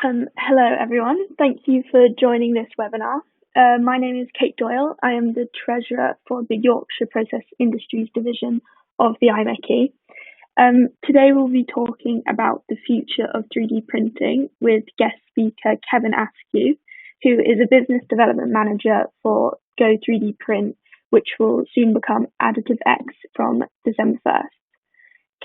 Hello, everyone. Thank you for joining this webinar. My name is Kate Doyle. I am the Treasurer for the Yorkshire Process Industries Division of the IMechE. Today we'll be talking about the future of 3D printing with guest speaker Kevin Askew, who is a Business Development Manager for Go 3D Print, which will soon become Additive X from December 1st.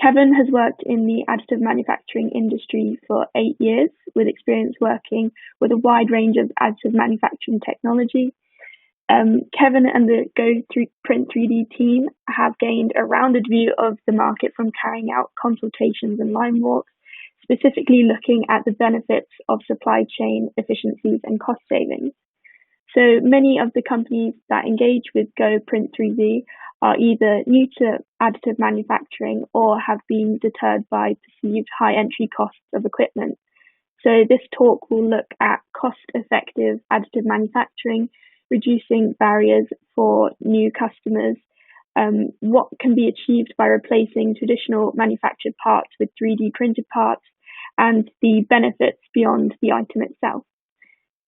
Kevin has worked in the additive manufacturing industry for 8 years, with experience working with a wide range of additive manufacturing technology. Kevin and the Go Print 3D team have gained a rounded view of the market from carrying out consultations and line walks, specifically looking at the benefits of supply chain efficiencies and cost savings. So many of the companies that engage with Go Print 3D are either new to additive manufacturing or have been deterred by perceived high entry costs of equipment. So this talk will look at cost-effective additive manufacturing, reducing barriers for new customers, what can be achieved by replacing traditional manufactured parts with 3D printed parts, and the benefits beyond the item itself.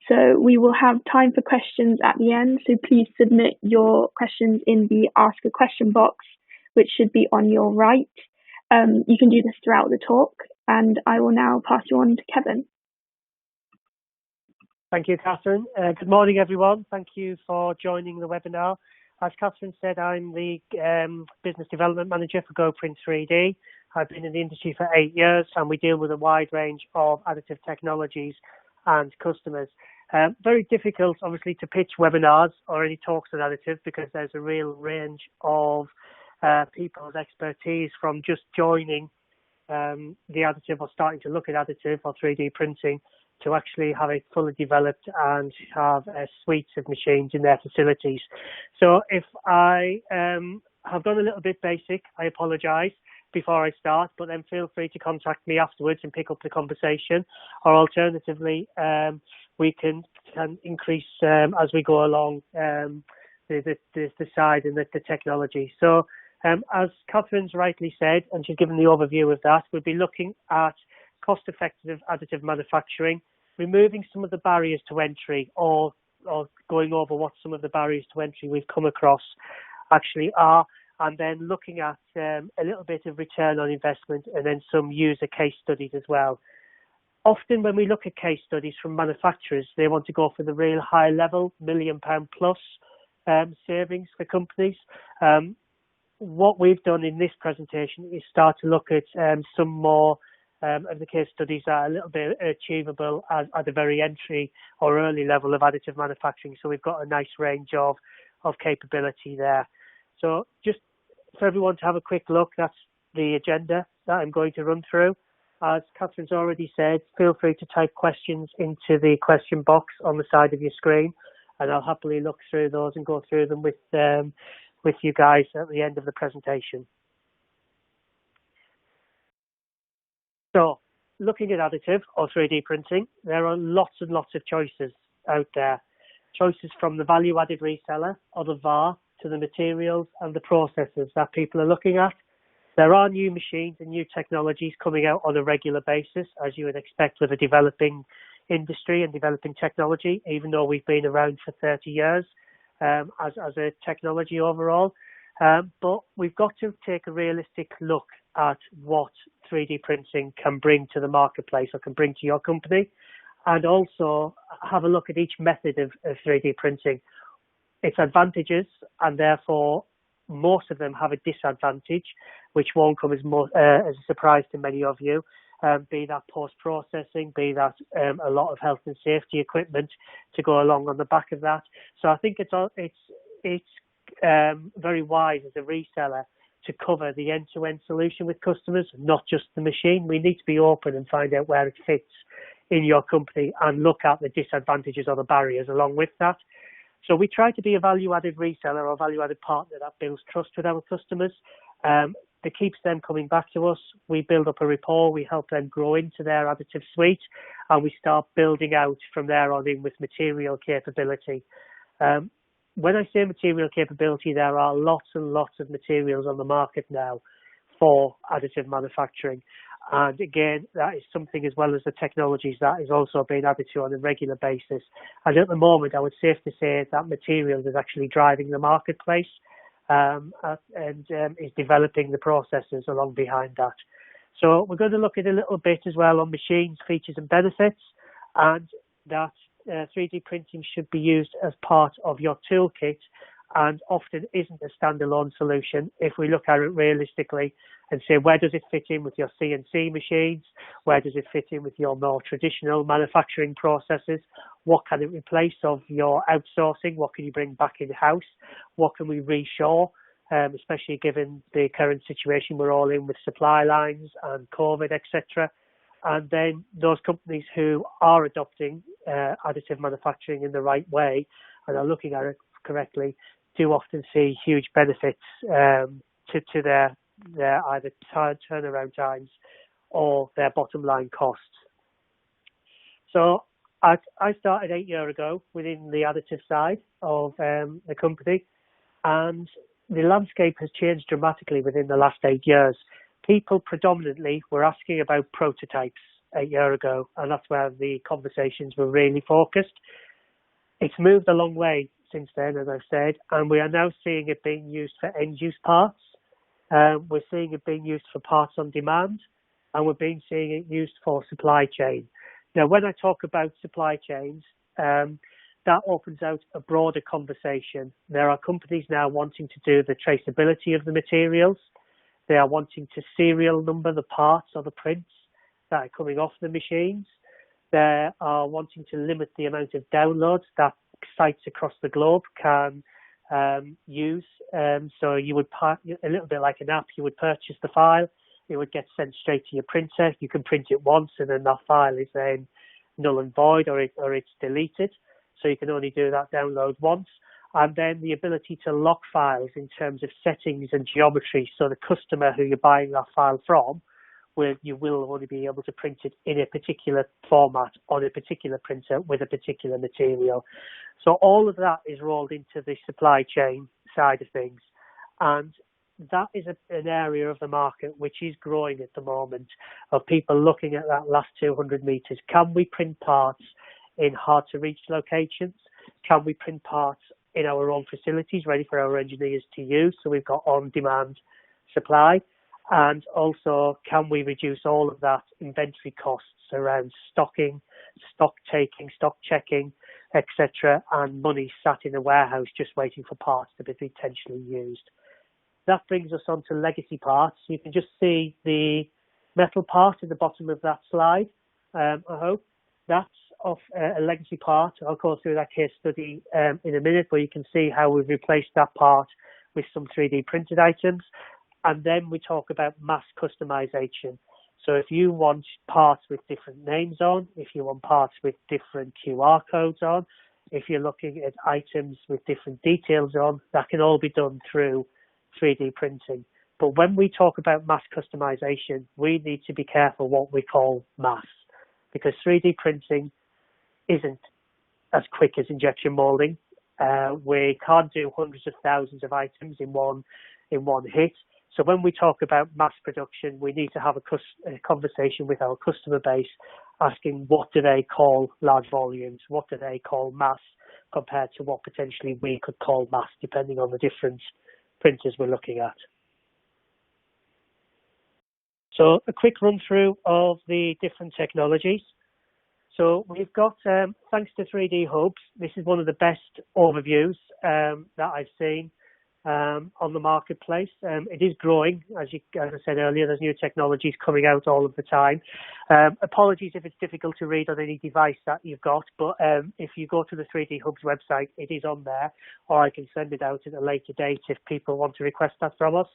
So we will have time for questions at the end, so please submit your questions in the Ask a Question box, which should be on your right. You can do this throughout the talk, and I will now pass you on to Kevin. Thank you, Catherine. Good morning, everyone. Thank you for joining the webinar. As Catherine said, I'm the Business Development Manager for Go Print 3D. I've been in the industry for 8 years, and we deal with a wide range of additive technologies and customers. Very difficult, obviously, to pitch webinars or any talks on additive because there's a real range of people's expertise from just joining the additive or starting to look at additive or 3D printing to actually have it fully developed and have a suite of machines in their facilities. So if I have gone a little bit basic, I apologise before I start, but then feel free to contact me afterwards and pick up the conversation, or alternatively, we can increase as we go along the side and the technology. So as Catherine's rightly said, and she's given the overview of that, we'll be looking at cost-effective additive manufacturing, removing some of the barriers to entry, or going over what some of the barriers to entry we've come across actually are, and then looking at a little bit of return on investment and then some user case studies as well. Often when we look at case studies from manufacturers, they want to go for the real high level, £1 million plus savings for companies. What we've done in this presentation is start to look at some more of the case studies that are a little bit achievable at the very entry or early level of additive manufacturing. So we've got a nice range of capability there. So just for everyone to have a quick look, that's the agenda that I'm going to run through. As Catherine's already said, feel free to type questions into the question box on the side of your screen, and I'll happily look through those and go through them with you guys at the end of the presentation. So, looking at additive or 3D printing, there are lots and lots of choices out there. Choices from the value-added reseller or the VAR to the materials and the processes that people are looking at. There are new machines and new technologies coming out on a regular basis, as you would expect with a developing industry and developing technology, even though we've been around for 30 years as a technology overall. But we've got to take a realistic look at what 3D printing can bring to the marketplace or can bring to your company, and also have a look at each method of 3D printing, its advantages, and therefore most of them have a disadvantage, which won't come as a surprise to many of you, be that post-processing, be that a lot of health and safety equipment to go along on the back of that. So I think it's very wise as a reseller to cover the end-to-end solution with customers, not just the machine. We need to be open and find out where it fits in your company and look at the disadvantages or the barriers along with that. So we try to be a value-added reseller or value-added partner that builds trust with our customers, that keeps them coming back to us. We build up a rapport, we help them grow into their additive suite, and we start building out from there on in with material capability. When I say material capability, there are lots and lots of materials on the market now for additive manufacturing. And again, that is something, as well as the technologies, that is also being added to on a regular basis. And at the moment, I would safe to say that materials is actually driving the marketplace, and is developing the processes along behind that. So we're going to look at a little bit as well on machines, features and benefits, and that 3D printing should be used as part of your toolkit and often isn't a standalone solution if we look at it realistically and say, where does it fit in with your CNC machines? Where does it fit in with your more traditional manufacturing processes? What can it replace of your outsourcing? What can you bring back in-house? What can we reshore, especially given the current situation we're all in with supply lines and COVID, etc. And then those companies who are adopting additive manufacturing in the right way and are looking at it correctly do often see huge benefits to their either turnaround times or their bottom line costs. So I started 8 years ago within the additive side of the company, and the landscape has changed dramatically within the last 8 years. People predominantly were asking about prototypes 8 years ago, and that's where the conversations were really focused. It's moved a long way since then, as I've said, and we are now seeing it being used for end-use parts. We're seeing it being used for parts on demand, and we're seeing it used for supply chain. Now, when I talk about supply chains, that opens out a broader conversation. There are companies now wanting to do the traceability of the materials. They are wanting to serial number the parts or the prints that are coming off the machines. They are wanting to limit the amount of downloads that sites across the globe can use. So you would, a little bit like an app, you would purchase the file, it would get sent straight to your printer. You can print it once and then that file is then null and void, or it's deleted. So you can only do that download once. And then the ability to lock files in terms of settings and geometry. So the customer who you're buying that file from, you will only be able to print it in a particular format on a particular printer with a particular material. So all of that is rolled into the supply chain side of things. And that is an area of the market which is growing at the moment, of people looking at that last 200 meters. Can we print parts in hard to reach locations? Can we print parts in our own facilities ready for our engineers to use? So we've got on-demand supply. And also, can we reduce all of that inventory costs around stocking, stock taking, stock checking, etc., and money sat in a warehouse just waiting for parts to be potentially used? That brings us on to legacy parts. You can just see the metal part at the bottom of that slide, I hope. That's of a legacy part. I'll go through that case study in a minute, where you can see how we've replaced that part with some 3D printed items. And then we talk about mass customization. So if you want parts with different names on, if you want parts with different QR codes on, if you're looking at items with different details on, that can all be done through 3D printing. But when we talk about mass customization, we need to be careful what we call mass, because 3D printing isn't as quick as injection molding. We can't do hundreds of thousands of items in one hit. So when we talk about mass production, we need to have a conversation with our customer base, asking what do they call large volumes, what do they call mass, compared to what potentially we could call mass, depending on the different printers we're looking at. So a quick run through of the different technologies. So we've got, thanks to 3D Hubs, this is one of the best overviews that I've seen on the marketplace. It is growing, as I said earlier. There's new technologies coming out all of the time. Apologies if it's difficult to read on any device that you've got, but if you go to the 3D Hubs website, it is on there, or I can send it out at a later date if people want to request that from us.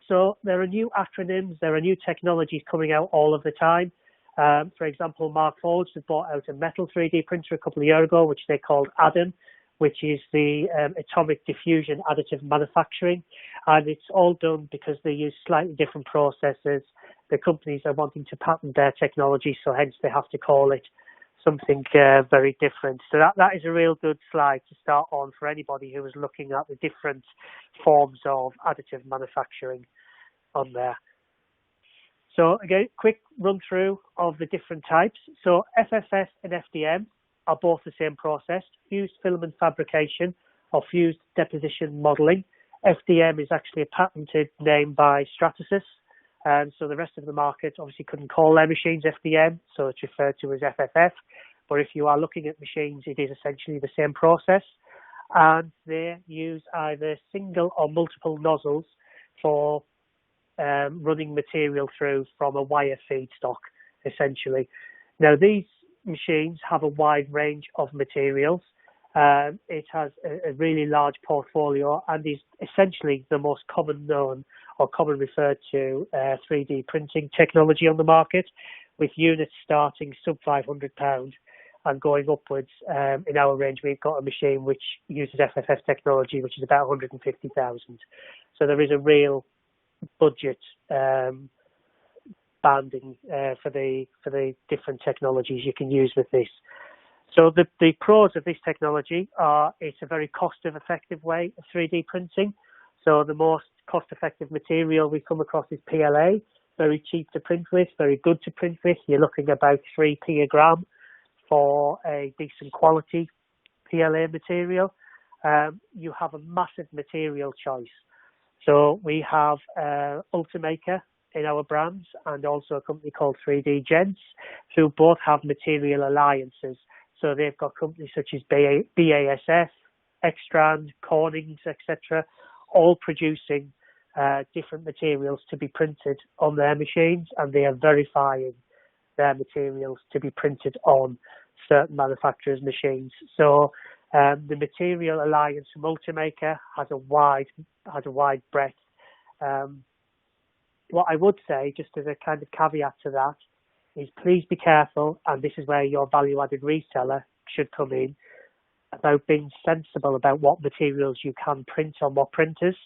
So there are new acronyms, there are new technologies coming out all of the time. For example, Mark Forge has bought out a metal 3D printer a couple of years ago, which they called Additive, which is the atomic diffusion additive manufacturing. And it's all done because they use slightly different processes. The companies are wanting to patent their technology, so hence they have to call it something very different. So that is a real good slide to start on for anybody who is looking at the different forms of additive manufacturing on there. So again, quick run through of the different types. So FFF and FDM are both the same process, fused filament fabrication or fused deposition modeling. FDM is actually a patented name by Stratasys. So the rest of the market obviously couldn't call their machines FDM, so it's referred to as FFF. But if you are looking at machines, it is essentially the same process. And they use either single or multiple nozzles for running material through from a wire feedstock, essentially. Now, these machines have a wide range of materials. It has a really large portfolio and is essentially the most common known or common referred to 3D printing technology on the market, with units starting sub £500 and going upwards. In our range, we've got a machine which uses FFF technology, which is about 150,000. So there is a real budget banding for the different technologies you can use with this. So the pros of this technology are it's a very cost-effective way of 3D printing. So the most cost-effective material we come across is PLA, very cheap to print with, very good to print with. You're looking about 3p a gram for a decent quality PLA material. You have a massive material choice. So we have Ultimaker in our brands and also a company called 3D Gents, who both have material alliances. So they've got companies such as BASF, Extrand, Cornings, etc., all producing different materials to be printed on their machines, and they are verifying their materials to be printed on certain manufacturers' machines. So the Material Alliance from Ultimaker has a wide breadth. What I would say, just as a kind of caveat to that, is please be careful, and this is where your value-added reseller should come in, about being sensible about what materials you can print on what printers.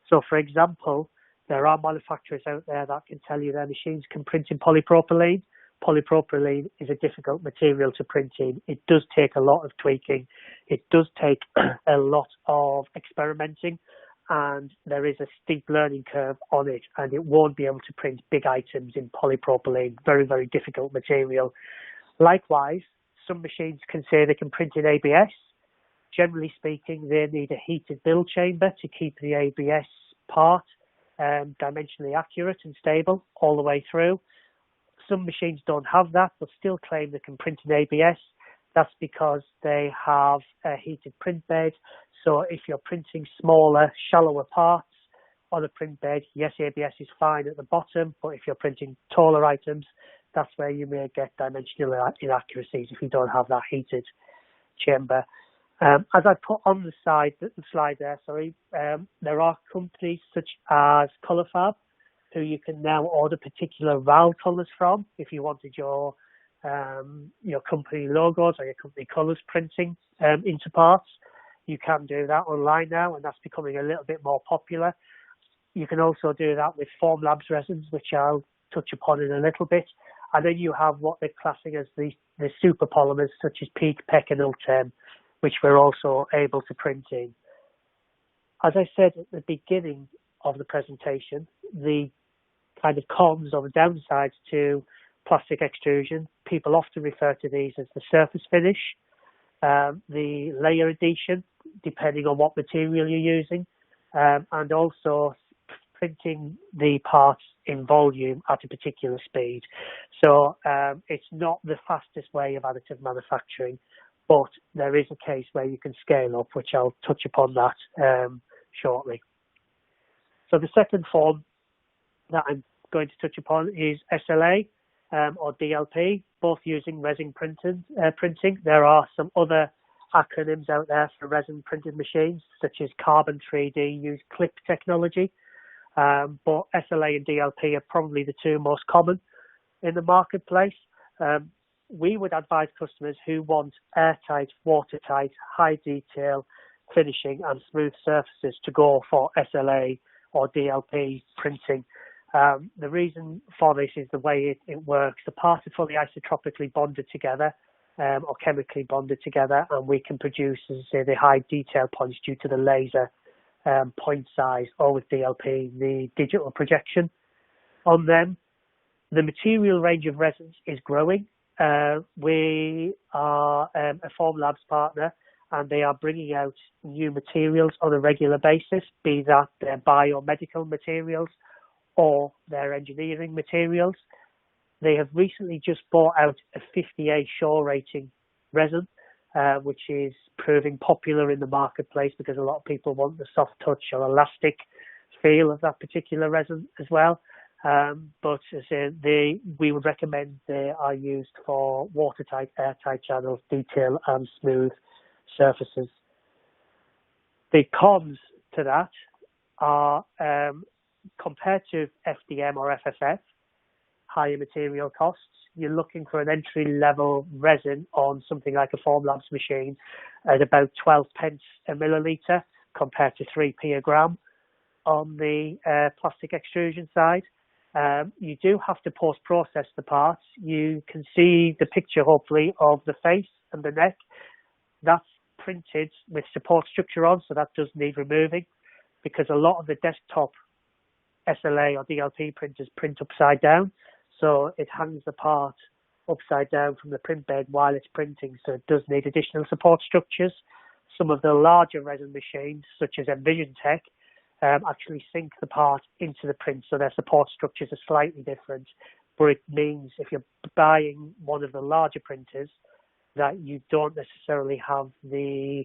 So, for example, there are manufacturers out there that can tell you their machines can print in polypropylene. Polypropylene is a difficult material to print in. It does take a lot of tweaking. It does take a lot of experimenting, and there is a steep learning curve on it, and it won't be able to print big items in polypropylene. Very, very difficult material. Likewise, some machines can say they can print in ABS. Generally speaking, they need a heated build chamber to keep the ABS part dimensionally accurate and stable all the way through. Some machines don't have that, but still claim they can print in ABS. That's because they have a heated print bed. So if you're printing smaller, shallower parts on a print bed, yes, ABS is fine at the bottom, but if you're printing taller items, that's where you may get dimensional inaccuracies if you don't have that heated chamber. As I put on the slide there, there are companies such as Colourfab, who you can now order particular RAL colours from if you wanted your company logos or your company colours printing into parts. You can do that online now, and that's becoming a little bit more popular. You can also do that with Formlabs resins, which I'll touch upon in a little bit. And then you have what they're classing as the super polymers, such as Peak, PEC and Ultem, which we're also able to print in. As I said at the beginning of the presentation, the kind of cons or the downsides to plastic extrusion, people often refer to these as the surface finish, the layer adhesion, depending on what material you're using, and also printing the parts in volume at a particular speed. So it's not the fastest way of additive manufacturing, but there is a case where you can scale up, which I'll touch upon that shortly. So the second form that I'm going to touch upon is SLA or DLP, both using resin printing. There are some other acronyms out there for resin printed machines, such as Carbon 3D use clip technology, but SLA and DLP are probably the two most common in the marketplace. We would advise customers who want airtight, watertight, high detail finishing and smooth surfaces to go for SLA or DLP printing. The reason for this is the way it works. The parts are fully isotropically bonded together or chemically bonded together, and we can produce, as I say, the high detail points due to the laser point size, or with DLP, the digital projection on them. The material range of resins is growing. We are a Formlabs partner, and they are bringing out new materials on a regular basis, be that their biomedical materials or their engineering materials. They have recently just brought out a 50A Shore rating resin, which is proving popular in the marketplace because a lot of people want the soft touch or elastic feel of that particular resin as well. But as I say, we would recommend they are used for watertight, airtight channels, detail and smooth surfaces. The cons to that are compared to FDM or FFF, higher material costs. You're looking for an entry-level resin on something like a Formlabs machine at about 12 pence a milliliter compared to 3p a gram on the plastic extrusion side. You do have to post-process the parts. You can see the picture, hopefully, of the face and the neck. That's printed with support structure on, so that does need removing, because a lot of the desktop SLA or DLP printers print upside down, so it hangs the part upside down from the print bed while it's printing, so it does need additional support structures. Some of the larger resin machines, such as EnvisionTech, actually sink the part into the print, so their support structures are slightly different, but it means if you're buying one of the larger printers that you don't necessarily have the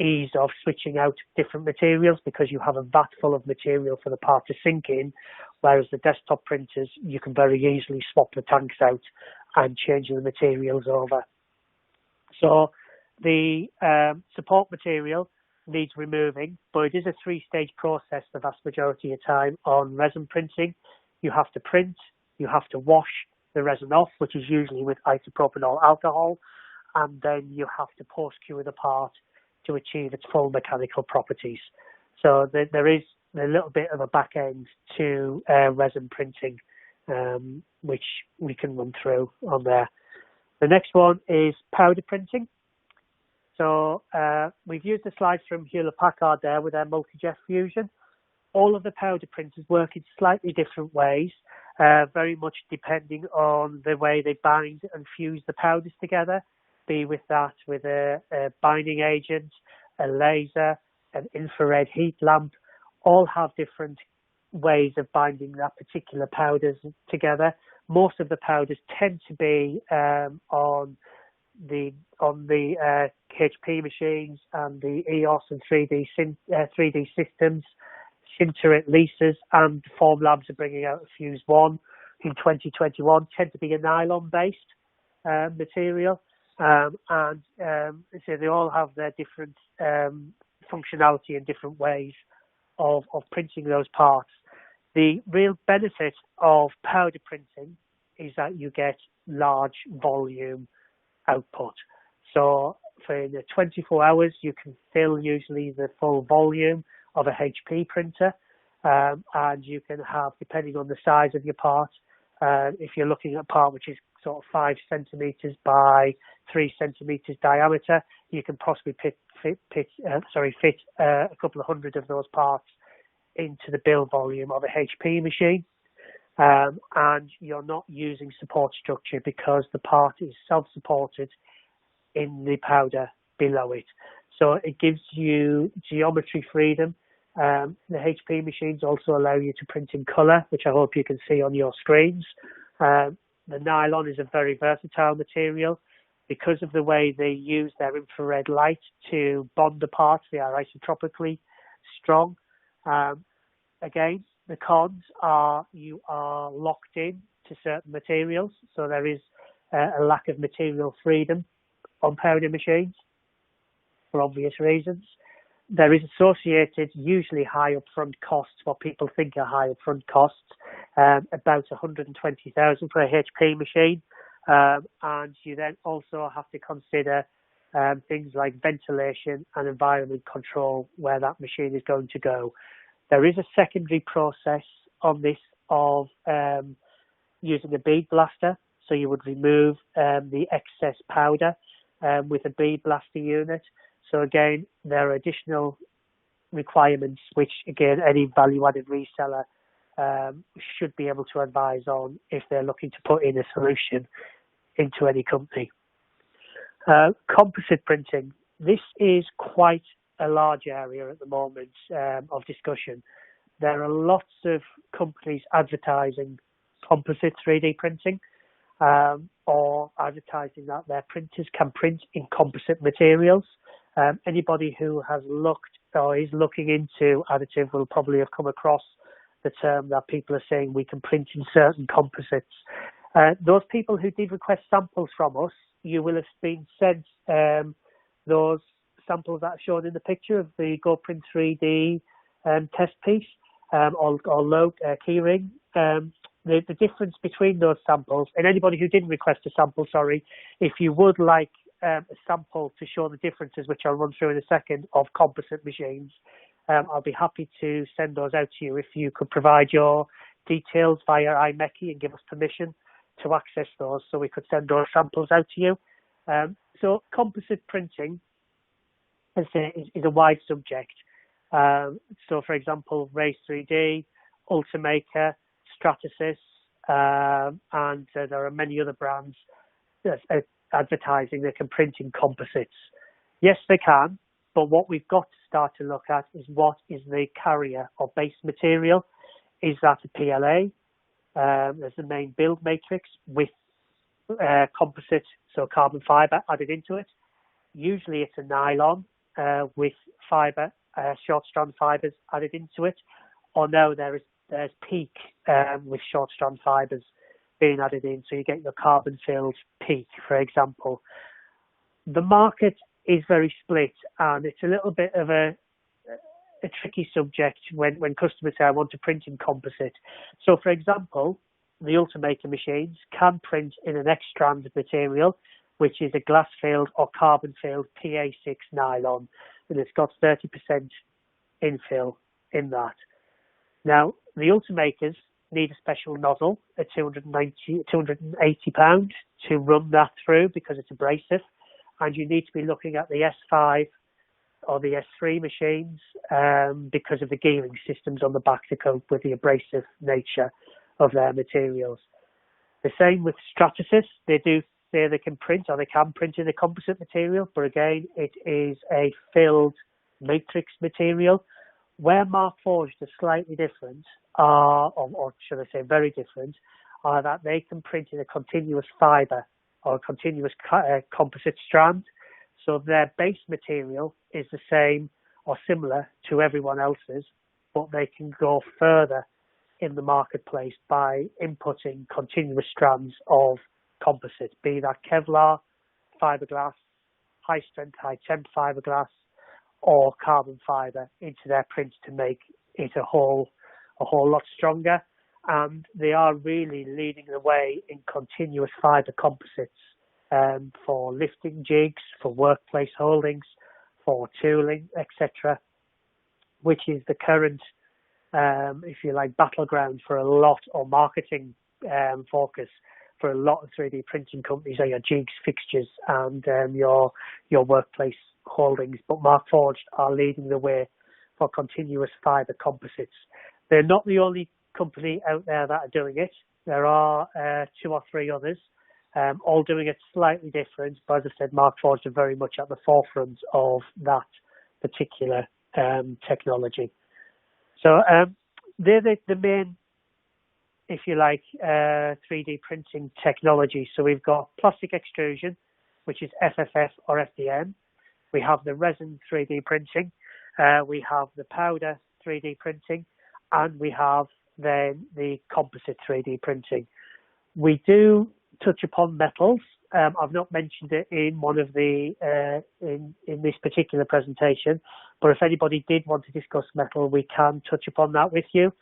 ease of switching out different materials because you have a vat full of material for the part to sink in, whereas the desktop printers, you can very easily swap the tanks out and change the materials over. So the support material needs removing, but it is a three-stage process the vast majority of time on resin printing. You have to print, you have to wash the resin off, which is usually with isopropanol alcohol, and then you have to post-cure the part to achieve its full mechanical properties. So there is a little bit of a back end to resin printing, which we can run through on there. The next one is powder printing. So we've used the slides from Hewlett-Packard there with their multi-jet fusion. All of the powder printers work in slightly different ways, very much depending on the way they bind and fuse the powders together, be with a binding agent, a laser, an infrared heat lamp, all have different ways of binding that particular powders together. Most of the powders tend to be on the HP machines and the EOS and 3D systems. Sinterit Leases and Formlabs are bringing out a Fuse 1 in 2021, tend to be a nylon-based material. So they all have their different functionality and different ways of printing those parts. The real benefit of powder printing is that you get large volume output. So for the 24 hours, you can fill usually the full volume of a HP printer, and you can have, depending on the size of your part, if you're looking at a part which is sort of 5 centimeters by 3 centimeters diameter, you can possibly fit a couple of hundred of those parts into the build volume of a HP machine. And you're not using support structure because the part is self-supported in the powder below it. So it gives you geometry freedom. The HP machines also allow you to print in colour, which I hope you can see on your screens. The nylon is a very versatile material. Because of the way they use their infrared light to bond the parts, they are isotropically strong. Again, the cons are you are locked in to certain materials, so there is a lack of material freedom on powder machines for obvious reasons. There is associated usually high upfront costs, what people think are high upfront costs, about 120,000 for a HP machine, and you then also have to consider things like ventilation and environment control where that machine is going to go. There is a secondary process on this of using a bead blaster, so you would remove the excess powder with a bead blaster unit. So again, there are additional requirements which, again, any value-added reseller should be able to advise on if they're looking to put in a solution into any company. Composite printing. This is quite a large area at the moment of discussion. There are lots of companies advertising composite 3D printing or advertising that their printers can print in composite materials. Anybody who has looked or is looking into additive will probably have come across the term that people are saying we can print in certain composites. Those people who did request samples from us, you will have been sent those samples that are shown in the picture of the GoPrint 3D test piece or low keyring. The difference between those samples, and anybody who didn't request a sample, sorry, if you would like a sample to show the differences, which I'll run through in a second, of composite machines, I'll be happy to send those out to you if you could provide your details via IMechE and give us permission to access those so we could send those samples out to you. So composite printing is a wide subject. So for example, Raise 3D, Ultimaker, Stratasys, and there are many other brands advertising they can print in composites. Yes, they can, but what we've got to start to look at is what is the carrier or base material. Is that a PLA? There's the main build matrix with composite, so carbon fibre added into it. Usually it's a nylon with fibre, short strand fibres added into it. Or no, there's PEEK with short strand fibres being added in, so you get your carbon filled PEEK, for example. The market is very split, and it's a little bit of a tricky subject when customers say I want to print in composite. So for example, the Ultimaker machines can print in an X-strand material, which is a glass filled or carbon filled PA6 nylon, and it's got 30% infill in that. Now, the Ultimakers need a special nozzle at £280 to run that through because it's abrasive, and you need to be looking at the S5 or the S3 machines because of the gearing systems on the back to cope with the abrasive nature of their materials. The same with Stratasys. They do say they can print or they can print in a composite material, but again, it is a filled matrix material. Where Markforged are slightly different, or should I say very different, are that they can print in a continuous fibre or a continuous composite strand. So their base material is the same or similar to everyone else's, but they can go further in the marketplace by inputting continuous strands of composite, be that Kevlar, fiberglass, high strength, high temp fiberglass, or carbon fibre into their prints to make it a whole lot stronger. And they are really leading the way in continuous fibre composites for lifting jigs, for workplace holdings, for tooling, etc., which is the current, if you like, battleground for a lot, or marketing focus for a lot of 3D printing companies are your jigs, fixtures, and your workplace holdings. But Markforged are leading the way for continuous fibre composites. They're not the only company out there that are doing it. There are 2 or 3 others, all doing it slightly different. But as I said, Markforged are very much at the forefront of that particular technology. So they're the main, if you like, 3D printing technology. So we've got plastic extrusion, which is FFF or FDM. We have the resin 3D printing. We have the powder 3D printing, and we have then the composite 3D printing. We do touch upon metals. I've not mentioned it in one of the in this particular presentation, but if anybody did want to discuss metal, we can touch upon that with you.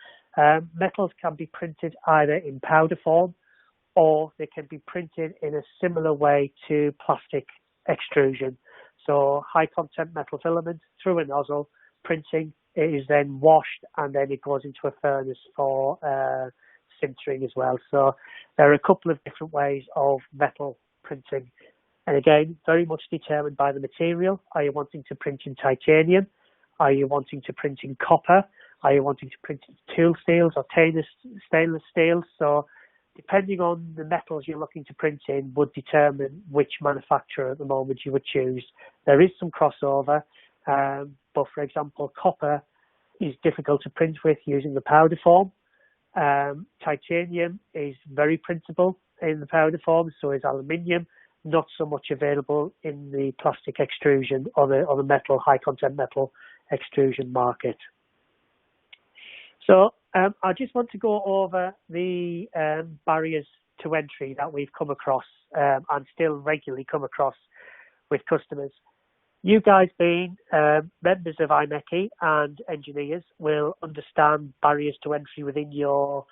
Metals can be printed either in powder form, or they can be printed in a similar way to plastic extrusion. So high content metal filament through a nozzle, printing. It is then washed, and then it goes into a furnace for sintering as well. So there are a couple of different ways of metal printing. And again, very much determined by the material. Are you wanting to print in titanium? Are you wanting to print in copper? Are you wanting to print tool steels or stainless steels? So depending on the metals you're looking to print in would determine which manufacturer at the moment you would choose. There is some crossover, but for example, copper is difficult to print with using the powder form. Titanium is very printable in the powder form, so is aluminium, not so much available in the plastic extrusion or the metal, high content metal extrusion market. So I just want to go over the barriers to entry that we've come across and still regularly come across with customers. You guys being members of IMechE and engineers will understand barriers to entry within your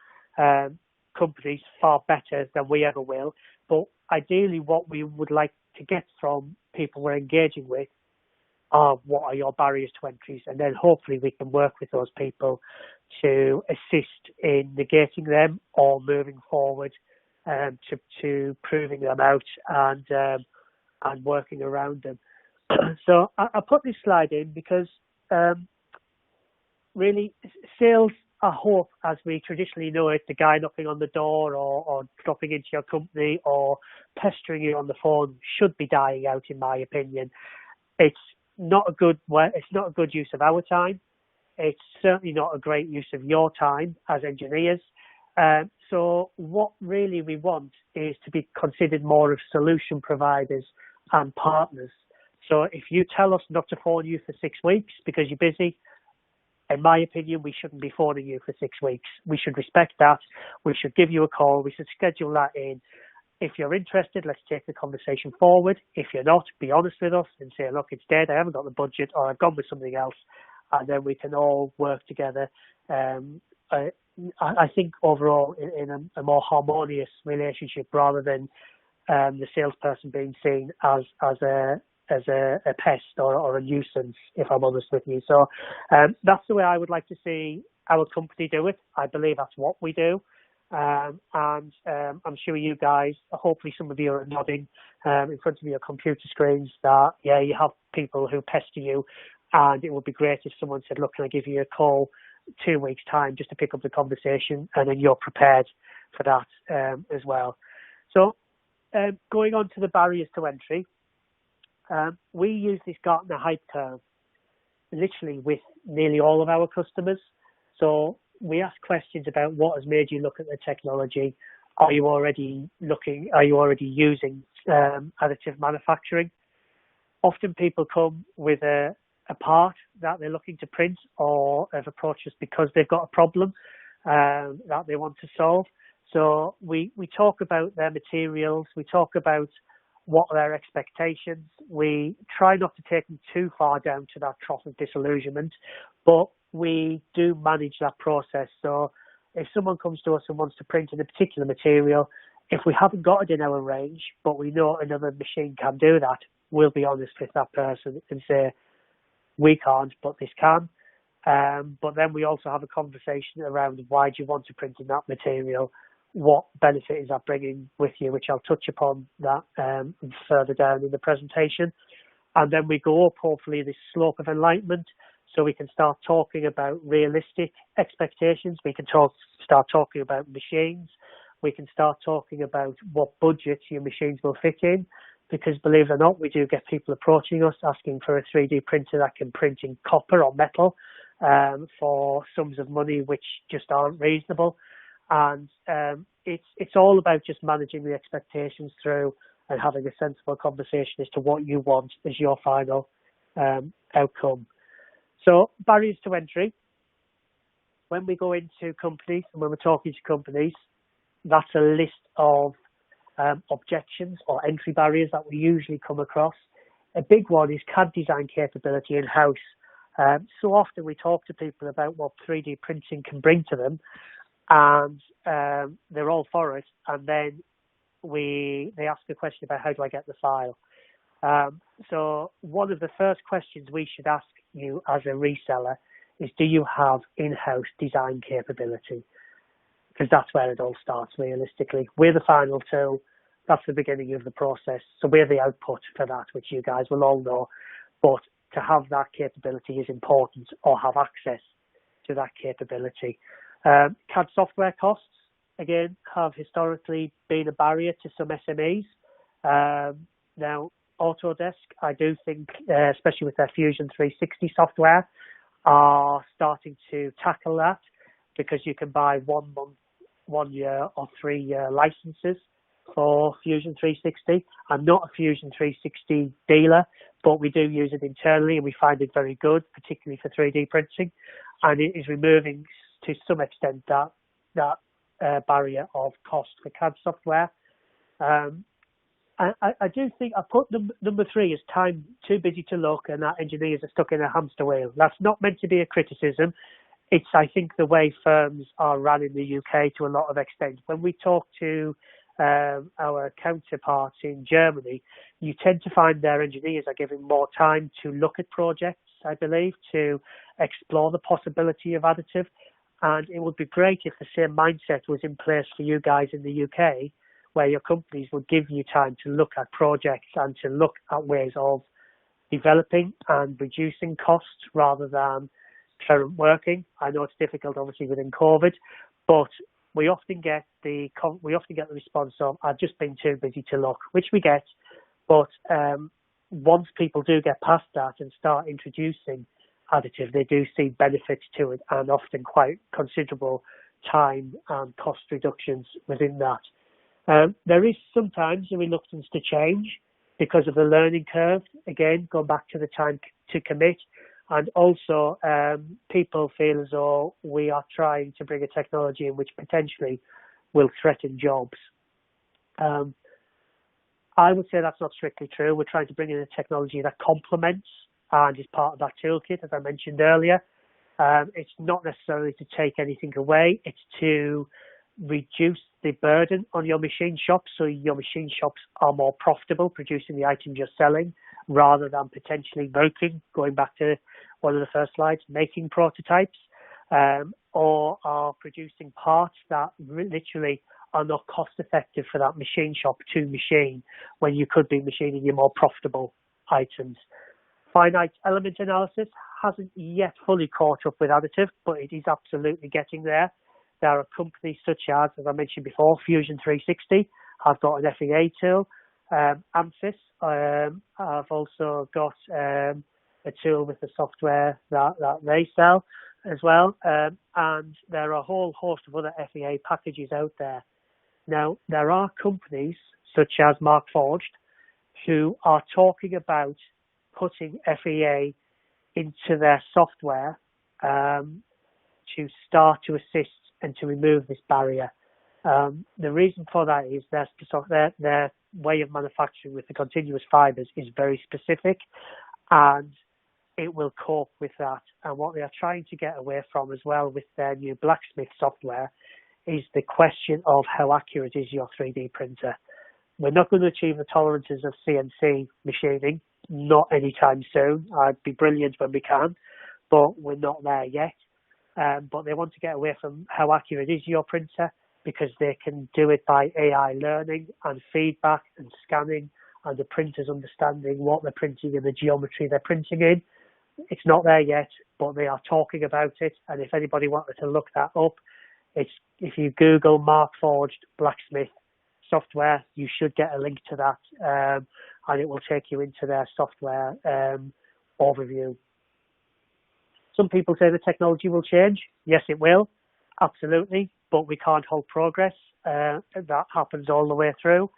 companies far better than we ever will. But ideally what we would like to get from people we're engaging with are what are your barriers to entries, and then hopefully we can work with those people to assist in negating them or moving forward to proving them out and working around them. So I put this slide in because really sales, I hope, as we traditionally know it, the guy knocking on the door or dropping into your company or pestering you on the phone should be dying out, in my opinion. It's not a good use of our time. It's certainly not a great use of your time as engineers. So what really we want is to be considered more of solution providers and partners. So if you tell us not to phone you for 6 weeks because you're busy, in my opinion, we shouldn't be phoning you for 6 weeks. We should respect that. We should give you a call. We should schedule that in. If you're interested, let's take the conversation forward. If you're not, be honest with us and say, look, it's dead. I haven't got the budget, or I've gone with something else. And then we can all work together. I think overall in a more harmonious relationship rather than the salesperson being seen as a pest or a nuisance, if I'm honest with you. So that's the way I would like to see our company do it. I believe that's what we do. And I'm sure you guys, hopefully some of you are nodding in front of your computer screens that, yeah, you have people who pester you, and it would be great if someone said, look, can I give you a call 2 weeks' time just to pick up the conversation, and then you're prepared for that as well. So going on to the barriers to entry, we use this Gartner hype curve literally with nearly all of our customers. So we ask questions about what has made you look at the technology. Are you already using additive manufacturing? Often people come with a part that they're looking to print or have approached us because they've got a problem that they want to solve. So we talk about their materials, we talk about what are their expectations. We try not to take them too far down to that trough of disillusionment, but we do manage that process. So if someone comes to us and wants to print in a particular material, if we haven't got it in our range, but we know another machine can do that, we'll be honest with that person and say, we can't, but this can. But then we also have a conversation around why do you want to print in that material? What benefit is that bringing with you, which I'll touch upon that further down in the presentation. And then we go up, hopefully, this slope of enlightenment, so we can start talking about realistic expectations. We can start talking about machines. We can start talking about what budget your machines will fit in, because believe it or not, we do get people approaching us asking for a 3D printer that can print in copper or metal for sums of money which just aren't reasonable. And it's all about just managing the expectations through and having a sensible conversation as to what you want as your final outcome. So barriers to entry. When we go into companies and when we're talking to companies, that's a list of objections or entry barriers that we usually come across. A big one is CAD design capability in-house. So often we talk to people about what 3D printing can bring to them, and they're all for it, and then they ask a question about how do I get the file. So one of the first questions we should ask you as a reseller is, do you have in-house design capability? Because that's where it all starts realistically. We're the final tool. That's the beginning of the process. So we're the output for that, which you guys will all know. But to have that capability is important, or have access to that capability. CAD software costs, again, have historically been a barrier to some SMEs. Now, Autodesk, I do think, especially with their Fusion 360 software, are starting to tackle that, because you can buy 1 month, 1 year or 3 year licenses for Fusion 360. I'm not a Fusion 360 dealer, but we do use it internally and we find it very good, particularly for 3D printing. And it is removing, to some extent, that barrier of cost for CAD software. I do think I put number 3 as time too busy to look, and that engineers are stuck in a hamster wheel. That's not meant to be a criticism. It's, I think, the way firms are run in the UK to a lot of extent. When we talk to our counterparts in Germany, you tend to find their engineers are given more time to look at projects, I believe, to explore the possibility of additive. And it would be great if the same mindset was in place for you guys in the UK, where your companies would give you time to look at projects and to look at ways of developing and reducing costs rather than current working. I know it's difficult, obviously, within COVID, but we often get the response of, "I've just been too busy to look," which we get. But once people do get past that and start introducing additive, they do see benefits to it, and often quite considerable time and cost reductions within that. There is sometimes a reluctance to change because of the learning curve. Again, going back to the time to commit. And also, people feel as though we are trying to bring a technology in which potentially will threaten jobs. I would say that's not strictly true. We're trying to bring in a technology that complements and is part of that toolkit, as I mentioned earlier. It's not necessarily to take anything away. It's to reduce the burden on your machine shops, so your machine shops are more profitable producing the items you're selling, rather than potentially making, going back to one of the first slides, making prototypes, or are producing parts that literally are not cost effective for that machine shop to machine, when you could be machining your more profitable items. Finite element analysis hasn't yet fully caught up with additive, but it is absolutely getting there. There are companies such as I mentioned before, Fusion 360 have got an FEA tool. ANSYS have also got a tool with the software that they sell as well. And there are a whole host of other FEA packages out there. Now, there are companies such as Markforged who are talking about putting FEA into their software to start to assist and to remove this barrier. The reason for that is their way of manufacturing with the continuous fibers is very specific, and it will cope with that. And what they are trying to get away from as well with their new blacksmith software is the question of how accurate is your 3D printer. We're not going to achieve the tolerances of CNC machining, not anytime soon. I'd be brilliant when we can, but we're not there yet. But they want to get away from how accurate is your printer, because they can do it by AI learning and feedback and scanning, and the printers understanding what they're printing and the geometry they're printing in. It's not there yet, but they are talking about it. And if anybody wanted to look that up, if you Google Markforged blacksmith software, you should get a link to that, and it will take you into their software overview. Some people say the technology will change. Yes, it will, absolutely, but we can't halt progress. That happens all the way through.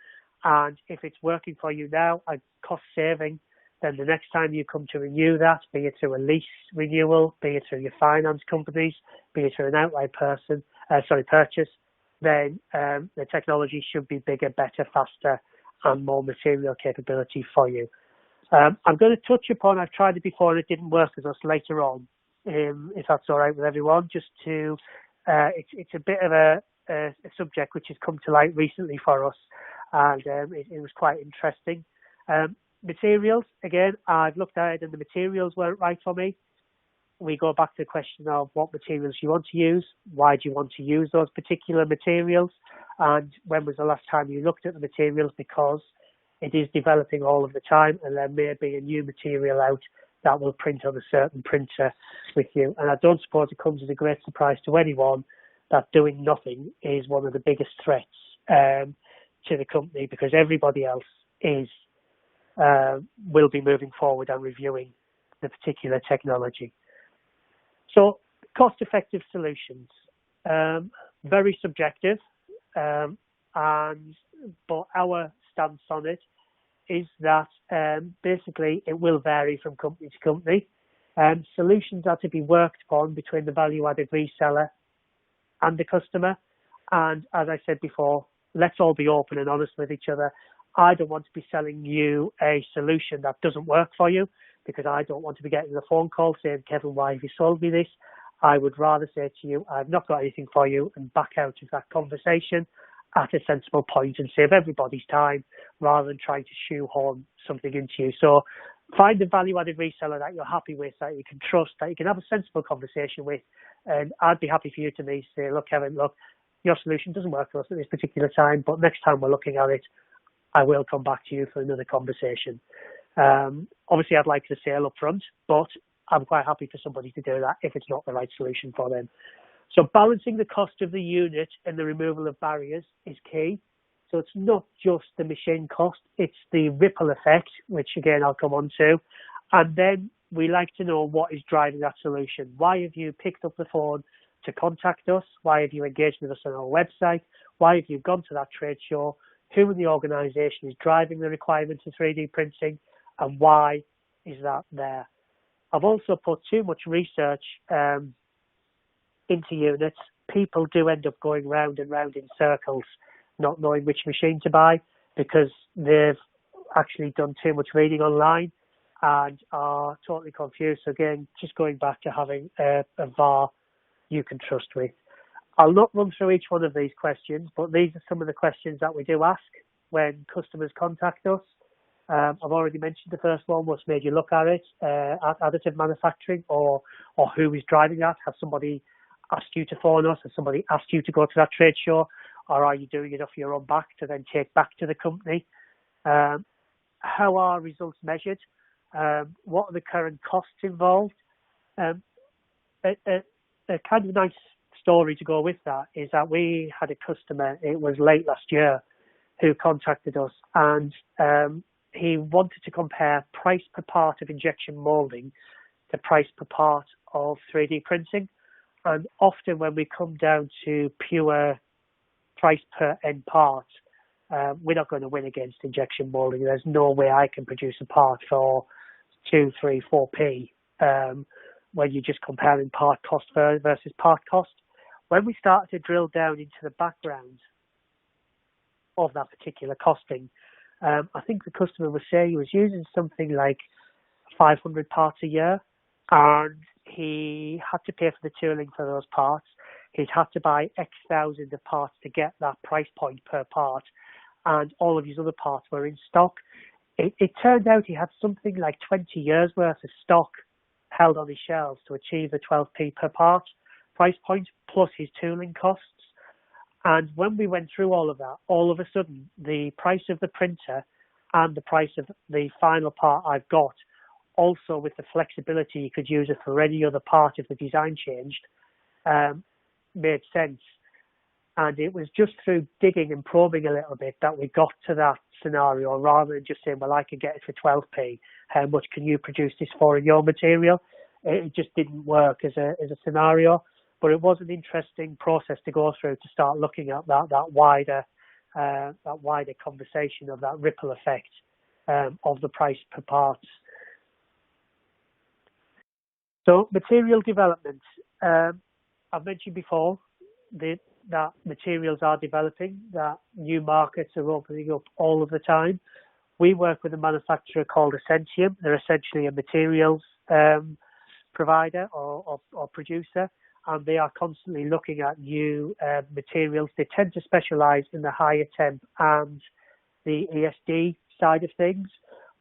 And if it's working for you now and cost saving, then the next time you come to renew that, be it through a lease renewal, be it through your finance companies, be it through an outright purchase, then the technology should be bigger, better, faster, and more material capability for you. I'm going to touch upon, I've tried it before and it didn't work with us later on, if that's all right with everyone, just to, it's a bit of a subject which has come to light recently for us, and it was quite interesting. Materials, again, I've looked at it and the materials weren't right for me. We go back to the question of what materials you want to use, why do you want to use those particular materials, and when was the last time you looked at the materials, because it is developing all of the time and there may be a new material out that will print on a certain printer with you. And I don't suppose it comes as a great surprise to anyone that doing nothing is one of the biggest threats to the company, because everybody else will be moving forward and reviewing the particular technology. So cost-effective solutions, very subjective, but our stance on it is that basically it will vary from company to company. Solutions are to be worked upon between the value-added reseller and the customer. And as I said before, let's all be open and honest with each other. I don't want to be selling you a solution that doesn't work for you, because I don't want to be getting a phone call saying, Kevin, why have you sold me this? I would rather say to you, I've not got anything for you, and back out of that conversation at a sensible point and save everybody's time rather than trying to shoehorn something into you. So find a value-added reseller that you're happy with, that you can trust, that you can have a sensible conversation with. And I'd be happy for you to me say, look, Kevin, look, your solution doesn't work for us at this particular time, but next time we're looking at it, I will come back to you for another conversation. Obviously, I'd like the sale up front, but I'm quite happy for somebody to do that if it's not the right solution for them. So balancing the cost of the unit and the removal of barriers is key. So it's not just the machine cost, it's the ripple effect, which again I'll come on to. And then we like to know what is driving that solution. Why have you picked up the phone to contact us? Why have you engaged with us on our website? Why have you gone to that trade show? Who in the organisation is driving the requirements of 3D printing, and why is that there? I've also put too much research into units. People do end up going round and round in circles, not knowing which machine to buy, because they've actually done too much reading online and are totally confused. So again, just going back to having a VAR you can trust with. I'll not run through each one of these questions, but these are some of the questions that we do ask when customers contact us. I've already mentioned the first one, what's made you look at it, at additive manufacturing, or who is driving that? Has somebody asked you to phone us? Has somebody asked you to go to that trade show? Or are you doing it off your own back to then take back to the company? How are results measured? What are the current costs involved? A kind of nice story to go with that is that we had a customer, it was late last year, who contacted us, and he wanted to compare price per part of injection molding to price per part of 3D printing. And often when we come down to pure price per end part, we're not going to win against injection molding. There's no way I can produce a part for 2, 3, 4p when you're just comparing part cost versus part cost. When we started to drill down into the background of that particular costing, I think the customer was saying he was using something like 500 parts a year, and he had to pay for the tooling for those parts. He'd had to buy X thousand of parts to get that price point per part, and all of his other parts were in stock. It turned out he had something like 20 years worth of stock held on his shelves to achieve a 12p per part price point, plus his tooling costs. And when we went through all of that, all of a sudden, the price of the printer and the price of the final part I've got, also with the flexibility you could use it for any other part if the design changed, made sense. And it was just through digging and probing a little bit that we got to that scenario, rather than just saying, well, I can get it for 12p. How much can you produce this for in your material? It just didn't work as a scenario. But it was an interesting process to go through to start looking at that wider conversation of that ripple effect of the price per parts. So material development. I've mentioned before that materials are developing, that new markets are opening up all of the time. We work with a manufacturer called Essentium. They're essentially a materials provider or producer, and they are constantly looking at new materials. They tend to specialize in the higher temp and the ESD side of things.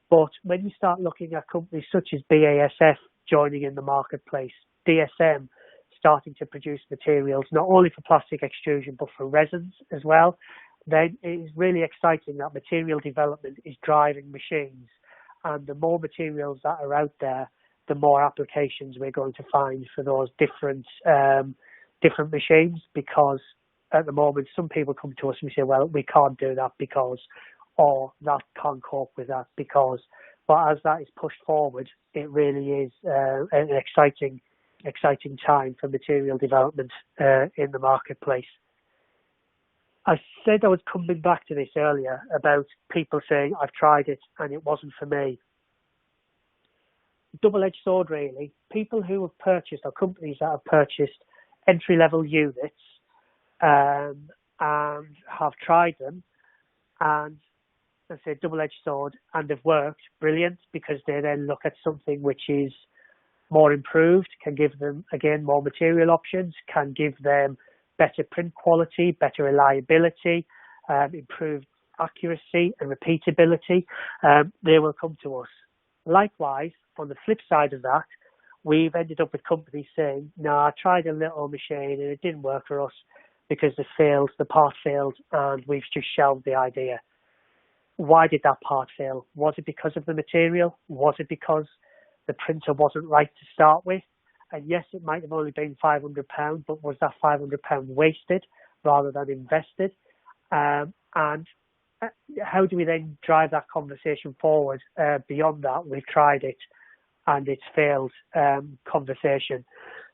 But when you start looking at companies such as BASF joining in the marketplace, DSM starting to produce materials not only for plastic extrusion but for resins as well, then it is really exciting that material development is driving machines. And the more materials that are out there, the more applications we're going to find for those different machines, because at the moment some people come to us and we say, well, we can't do that because, or that can't cope with that because. But as that is pushed forward, it really is an exciting time for material development in the marketplace. I said I was coming back to this earlier about people saying, I've tried it and it wasn't for me. Double-edged sword, really. People who have purchased, or companies that have purchased entry-level units and have tried them, and I say double-edged sword, and they've worked, brilliant, because they then look at something which is more improved, can give them, again, more material options, can give them better print quality, better reliability, improved accuracy and repeatability. They will come to us. Likewise, on the flip side of that, we've ended up with companies saying, no, I tried a little machine and it didn't work for us because the part failed, and we've just shelved the idea. Why did that part fail? Was it because of the material? Was it because the printer wasn't right to start with? And yes, it might have only been £500, but was that £500 wasted rather than invested? And how do we then drive that conversation forward beyond that? We've tried it and it's failed conversation.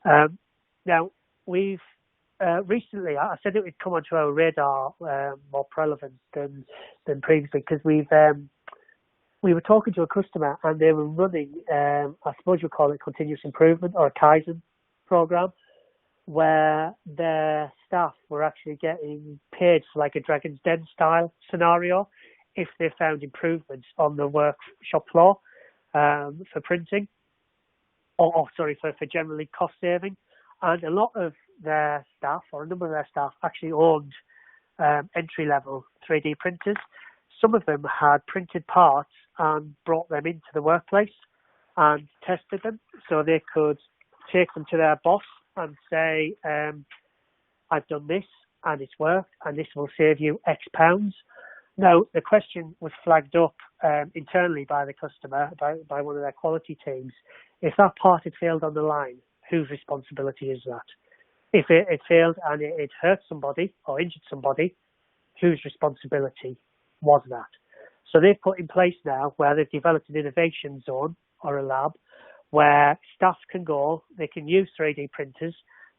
Now, we've recently, I said it would come onto our radar more relevant than previously, because we were talking to a customer and they were running, I suppose you'd call it continuous improvement or a Kaizen program, where their staff were actually getting paid for like a Dragon's Den style scenario if they found improvements on the workshop floor for printing, or for generally cost saving. And a lot of their staff, or a number of their staff, actually owned entry level 3D printers. Some of them had printed parts and brought them into the workplace and tested them, so they could take them to their boss and say, I've done this and it's worked and this will save you X pounds. Now, the question was flagged up internally by the customer, by one of their quality teams. If that part had failed on the line, whose responsibility is that? If it failed and it hurt somebody or injured somebody, whose responsibility was that? So they've put in place now where they've developed an innovation zone or a lab where staff can go, they can use 3D printers,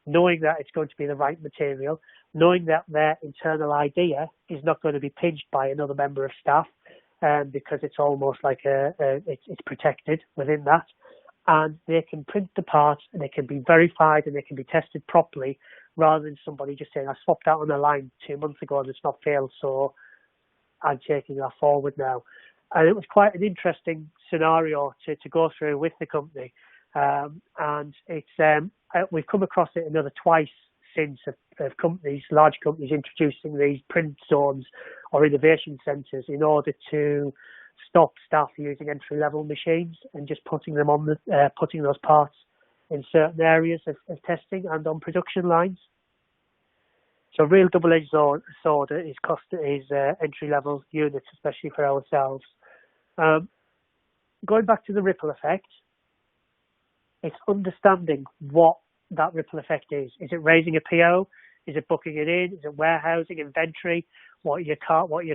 knowing that it's going to be the right material, knowing that their internal idea is not going to be pinched by another member of staff, because it's almost like it's protected within that. And they can print the parts and they can be verified and they can be tested properly, rather than somebody just saying, I swapped out on the line 2 months ago and it's not failed, so I'm taking that forward now. And it was quite an interesting scenario to go through with the company. And it's we've come across it another twice since of companies, large companies, introducing these print zones or innovation centres in order to stop staff using entry-level machines and just putting them on putting those parts in certain areas of testing and on production lines. So real double-edged sword is entry-level units, especially for ourselves. Going back to the ripple effect, it's understanding what that ripple effect is. Is it raising a PO? Is it booking it in? Is it warehousing, inventory? What are your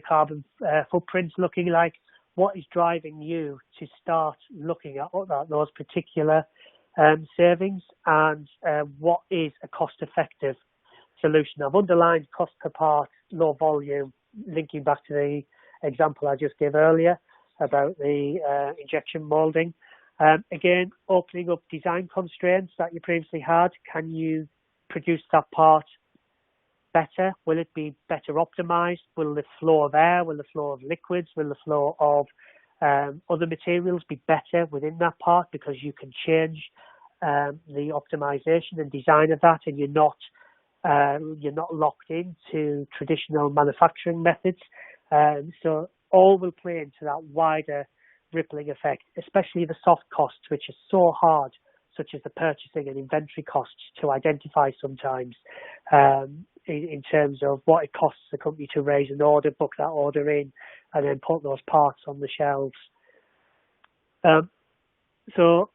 carbon footprints looking like? What is driving you to start looking at those particular savings, and what is a cost-effective solution? I've underlined cost per part, low volume, linking back to the example I just gave earlier about the injection moulding. Again, opening up design constraints that you previously had. Can you produce that part better? Will it be better optimized? Will the flow of air, will the flow of liquids, will the flow of other materials be better within that part, because you can change the optimization and design of that, and you're not locked into traditional manufacturing methods. So all will play into that wider rippling effect, especially the soft costs, which are so hard, such as the purchasing and inventory costs, to identify sometimes, in terms of what it costs the company to raise an order, book that order in, and then put those parts on the shelves. So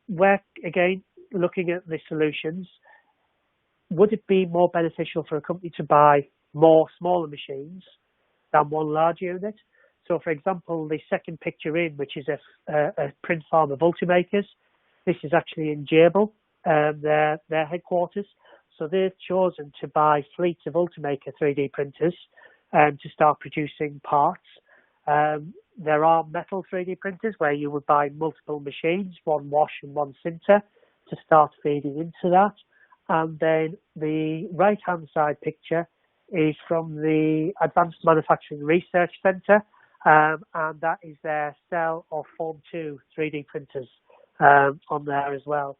we're, again, looking at the solutions. Would it be more beneficial for a company to buy more smaller machines than one large unit? So, for example, the second picture in, which is a print farm of Ultimakers, this is actually in Jabil, their headquarters. So they've chosen to buy fleets of Ultimaker 3D printers to start producing parts. There are metal 3D printers where you would buy multiple machines, one wash and one sinter, to start feeding into that. And then the right-hand side picture is from the Advanced Manufacturing Research Centre, and that is their Cell or Form 2 3D printers on there as well.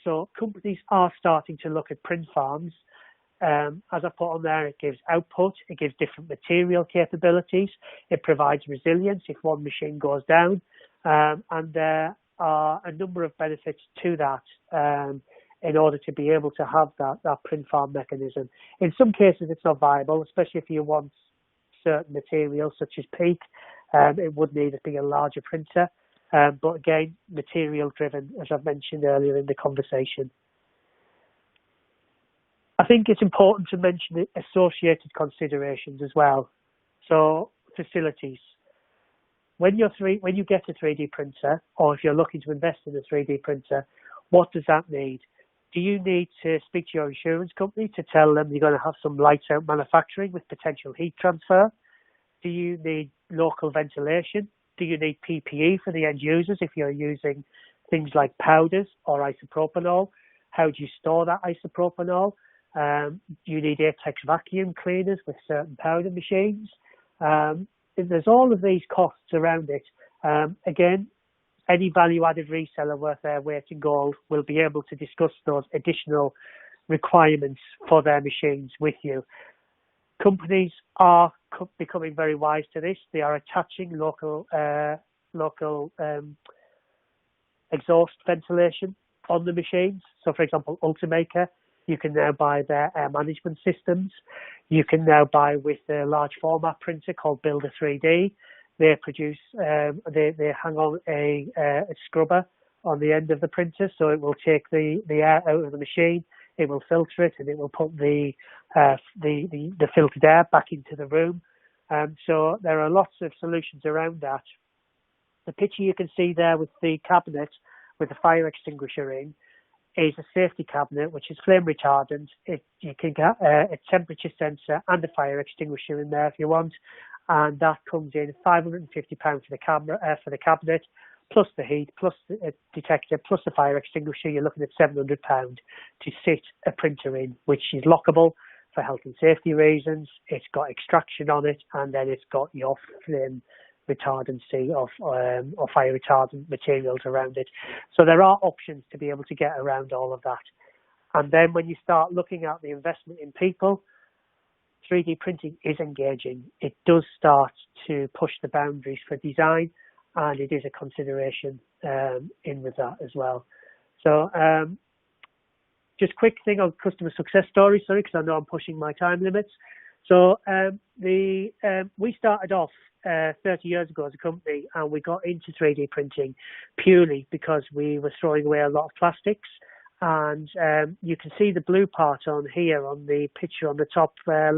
So companies are starting to look at print farms. As I put on there, it gives output, it gives different material capabilities, it provides resilience if one machine goes down, and there are a number of benefits to that in order to be able to have that print farm mechanism. In some cases, it's not viable, especially if you want certain materials such as PEEK. It would need to be a larger printer, but again, material driven, as I've mentioned earlier in the conversation. I think it's important to mention the associated considerations as well. So facilities. When you get a 3D printer, or if you're looking to invest in a 3D printer, what does that need? Do you need to speak to your insurance company to tell them you're going to have some lights out manufacturing with potential heat transfer? Do you need local ventilation? Do you need PPE for the end users if you're using things like powders or isopropanol? How do you store that isopropanol? You need Apex vacuum cleaners with certain powder machines. There's all of these costs around it. Again, any value-added reseller worth their weight in gold will be able to discuss those additional requirements for their machines with you. Companies are becoming very wise to this. They are attaching local exhaust ventilation on the machines. So, for example, Ultimaker, you can now buy their air management systems. You can now buy with a large format printer called Builder 3D. They produce, they hang on a scrubber on the end of the printer, so it will take the air out of the machine. It will filter it, and it will put the filtered air back into the room. So there are lots of solutions around that. The picture you can see there with the cabinet with the fire extinguisher in is a safety cabinet which is flame retardant. You can get a temperature sensor and a fire extinguisher in there if you want, and that comes in £550 for the cabinet, plus the heat, plus the detector, plus the fire extinguisher. You're looking at £700 to sit a printer in, which is lockable for health and safety reasons. It's got extraction on it, and then it's got your flame retardancy or fire retardant materials around it. So there are options to be able to get around all of that. And then when you start looking at the investment in people, 3D printing is engaging. It does start to push the boundaries for design, and it is a consideration in with that as well. So just quick thing on customer success stories, sorry, because I know I'm pushing my time limits. So we started off 30 years ago as a company, and we got into 3D printing purely because we were throwing away a lot of plastics. And you can see the blue part on here on the picture on the top on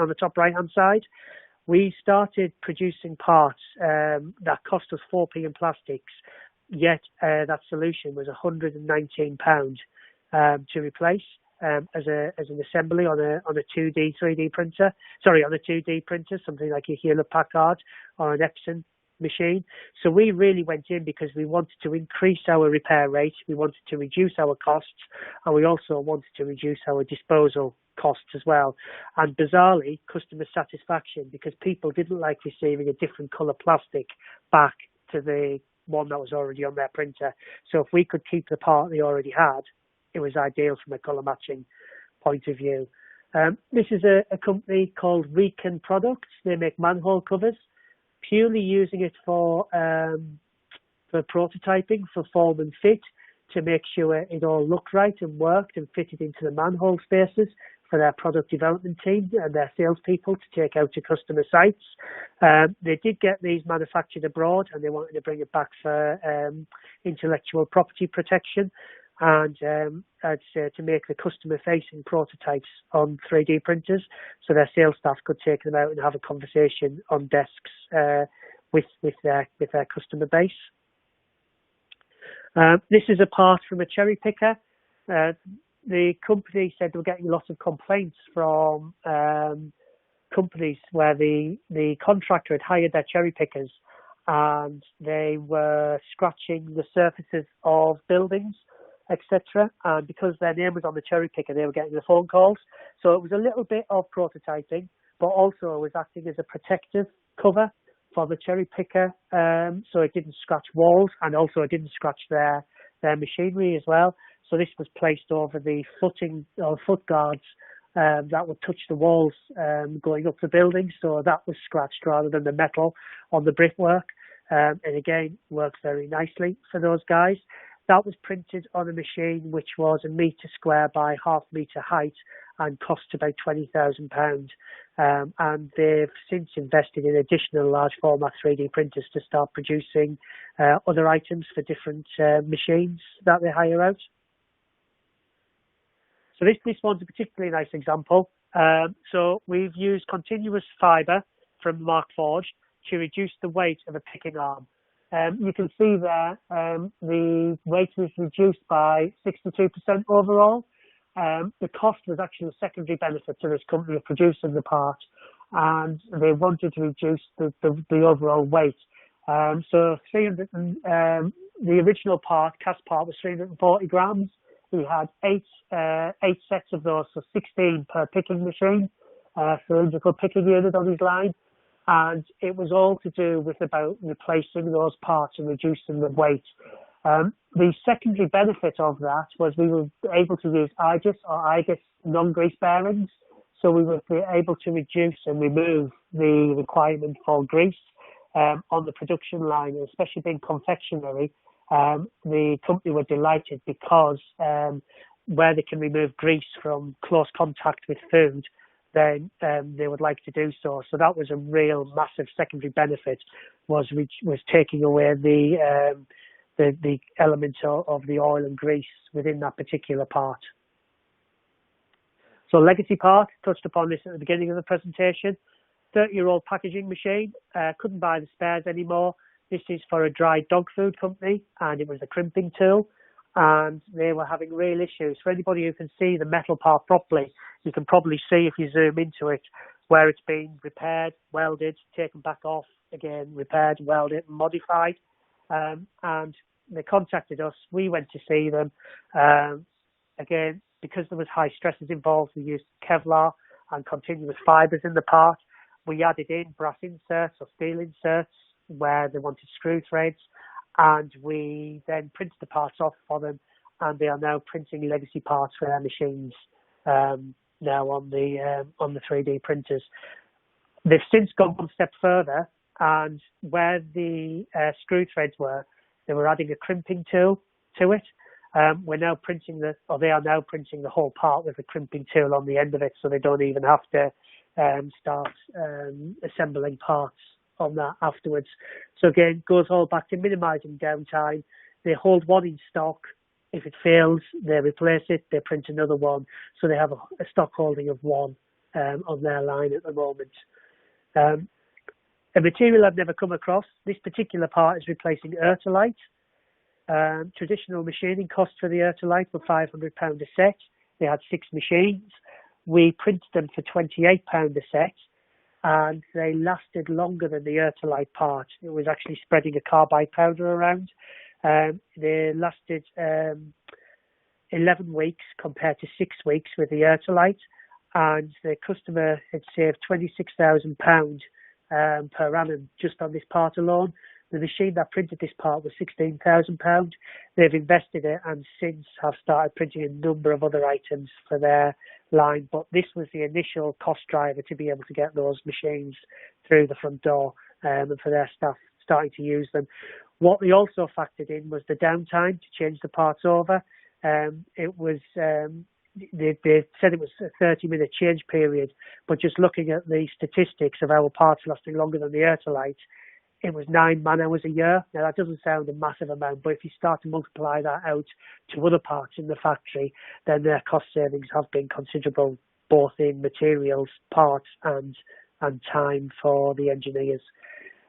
the top right hand side. We started producing parts that cost us 4p in plastics, yet that solution was £119 to replace as an assembly on a 2D 3D printer. Sorry, on a 2D printer, something like a Hewlett Packard or an Epson machine. So we really went in because we wanted to increase our repair rate, we wanted to reduce our costs, and we also wanted to reduce our disposal costs as well. And bizarrely, customer satisfaction, because people didn't like receiving a different colour plastic back to the one that was already on their printer. So if we could keep the part they already had, it was ideal from a colour matching point of view. This is a company called Recon Products. They make manhole covers, purely using it for prototyping, for form and fit, to make sure it all looked right and worked and fitted into the manhole spaces for their product development team and their salespeople to take out to customer sites. They did get these manufactured abroad, and they wanted to bring it back for intellectual property protection, and I'd say to make the customer-facing prototypes on 3D printers, so their sales staff could take them out and have a conversation on desks with their customer base. This is a part from a cherry picker. The company said they were getting lots of complaints from companies where the contractor had hired their cherry pickers and they were scratching the surfaces of buildings, etc. And because their name was on the cherry picker, they were getting the phone calls. So it was a little bit of prototyping, but also it was acting as a protective cover for the cherry picker, so it didn't scratch walls, and also it didn't scratch their machinery as well. So this was placed over the footing or foot guards that would touch the walls going up the building, so that was scratched rather than the metal on the brickwork. And again, worked very nicely for those guys. That was printed on a machine which was 1 metre square by 0.5 metre height and cost about £20,000. And they've since invested in additional large format 3D printers to start producing other items for different machines that they hire out. So this one's a particularly nice example. So we've used continuous fibre from Markforged to reduce the weight of a picking arm. You can see there the weight was reduced by 62% overall. The cost was actually a secondary benefit to this company of producing the part, and they wanted to reduce the overall weight. So 300, the original part, cast part, was 340 grams. We had eight sets of those, so 16 per picking machine, cylindrical picking unit on his line. And it was all to do with about replacing those parts and reducing the weight. The secondary benefit of that was we were able to use IGES non-grease bearings. So we were able to reduce and remove the requirement for grease on the production line, especially being confectionery. The company were delighted because where they can remove grease from close contact with food, then they would like to do so. So that was a real massive secondary benefit, was taking away the element of the oil and grease within that particular part. So legacy part, touched upon this at the beginning of the presentation. 30-year-old packaging machine, couldn't buy the spares anymore. This is for a dry dog food company, and it was a crimping tool, and they were having real issues. For anybody who can see the metal part properly, you can probably see if you zoom into it where it's been repaired, welded, taken back off, again repaired, welded, and modified. And they contacted us. We went to see them. Again, because there was high stresses involved, we used Kevlar and continuous fibres in the part. We added in brass inserts or steel inserts where they wanted screw threads, and we then printed the parts off for them, and they are now printing legacy parts for their machines now on the 3D printers. They've since gone one step further, and where the screw threads were, they were adding a crimping tool to it. They are now printing the whole part with a crimping tool on the end of it, so they don't even have to start assembling parts on that afterwards. So again, goes all back to minimising downtime. They hold one in stock. If it fails, they replace it, they print another one. So they have a stock holding of one on their line at the moment. A material I've never come across, this particular part is replacing Ertolite. Traditional machining costs for the Ertolite were £500 a set. They had 6 machines. We printed them for £28 a set, and they lasted longer than the Ertolite part. It was actually spreading a carbide powder around. They lasted 11 weeks compared to 6 weeks with the Ertolite, and the customer had saved £26,000 per annum just on this part alone. The machine that printed this part was £16,000. They've invested it and since have started printing a number of other items for their line. But this was the initial cost driver to be able to get those machines through the front door and for their staff starting to use them. What they also factored in was the downtime to change the parts over. It was they said it was a 30-minute change period, but just looking at the statistics of our parts lasting longer than the Ertolite, it was 9 man-hours a year. Now, that doesn't sound a massive amount, but if you start to multiply that out to other parts in the factory, then their cost savings have been considerable, both in materials, parts, and time for the engineers.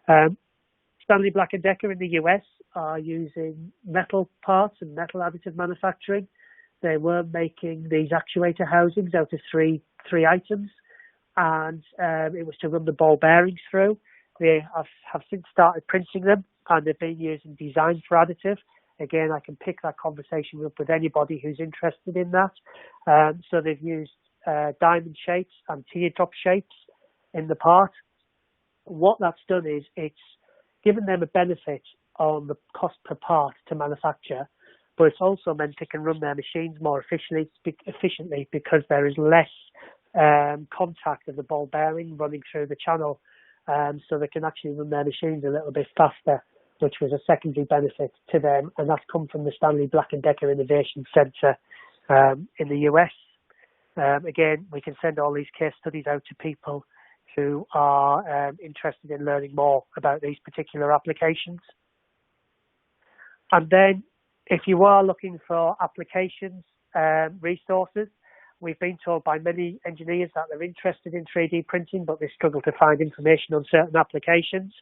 Stanley Black & Decker in the US are using metal parts and metal additive manufacturing. They were making these actuator housings out of three items, and it was to run the ball bearings through. They have since started printing them, and they've been using design for additive. Again, I can pick that conversation up with anybody who's interested in that. So they've used diamond shapes and teardrop shapes in the part. What that's done is it's given them a benefit on the cost per part to manufacture, but it's also meant they can run their machines more efficiently because there is less contact of the ball bearing running through the channel. So they can actually run their machines a little bit faster, which was a secondary benefit to them, and that's come from the Stanley Black & Decker Innovation Centre in the US. Again, we can send all these case studies out to people who are interested in learning more about these particular applications. And then, if you are looking for applications resources, we've been told by many engineers that they're interested in 3D printing, but they struggle to find information on certain applications.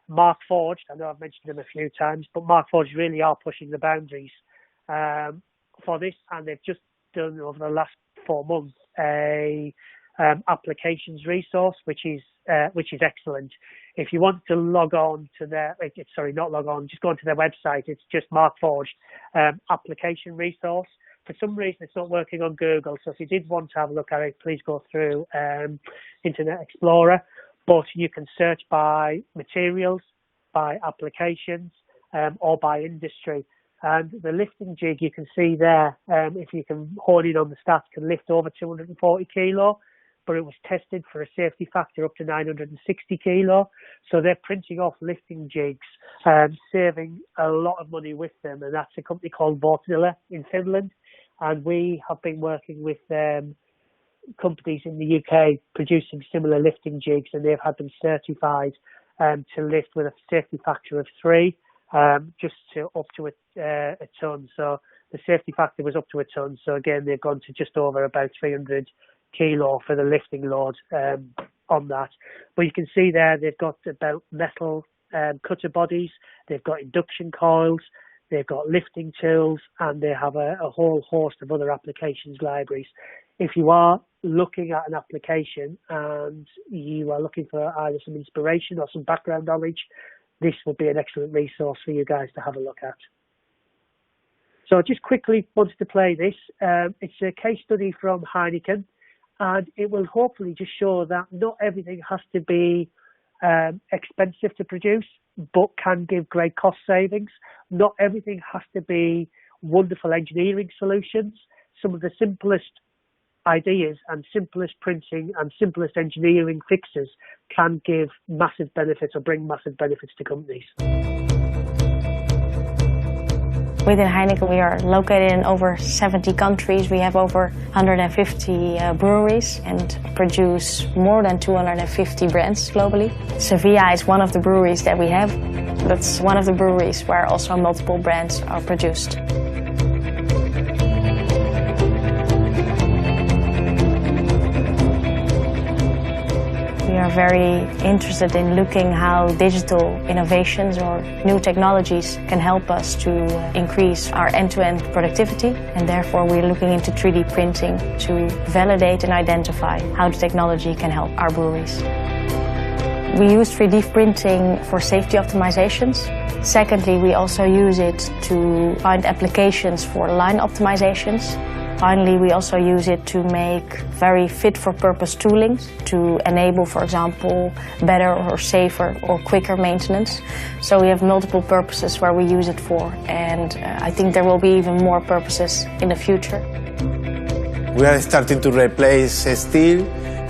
Markforged, I know I've mentioned them a few times, but Markforged really are pushing the boundaries for this, and they've just done over the last 4 months a applications resource, which is excellent. If you want to log on to their, just go onto their website. It's just Markforged application resource. For some reason, it's not working on Google. So if you did want to have a look at it, please go through Internet Explorer. But you can search by materials, by applications, or by industry. And the lifting jig you can see there, if you can hone in on the stats, can lift over 240 kilo. But it was tested for a safety factor up to 960 kilo. So they're printing off lifting jigs, saving a lot of money with them. And that's a company called Vortila in Finland. And we have been working with companies in the UK producing similar lifting jigs, and they've had them certified to lift with a safety factor of 3, just to up to a ton. So the safety factor was up to a ton. So again, they've gone to just over about 300 kilo for the lifting load on that. But you can see there they've got about metal cutter bodies, they've got induction coils, they've got lifting tools, and they have a whole host of other applications libraries. If you are looking at an application and you are looking for either some inspiration or some background knowledge, this would be an excellent resource for you guys to have a look at. So I just quickly wanted to play this. It's a case study from Heineken, and it will hopefully just show that not everything has to be expensive to produce, but can give great cost savings. Not everything has to be wonderful engineering solutions. Some of the simplest ideas and simplest printing and simplest engineering fixes can give massive benefits or bring massive benefits to companies. Within Heineken, we are located in over 70 countries. We have over 150 breweries and produce more than 250 brands globally. Sevilla is one of the breweries that we have. That's one of the breweries where also multiple brands are produced. We are very interested in looking how digital innovations or new technologies can help us to increase our end-to-end productivity, and therefore we're looking into 3D printing to validate and identify how the technology can help our breweries. We use 3D printing for safety optimizations. Secondly, we also use it to find applications for line optimizations. Finally, we also use it to make very fit-for-purpose tooling to enable, for example, better or safer or quicker maintenance. So we have multiple purposes where we use it for, and I think there will be even more purposes in the future. We are starting to replace steel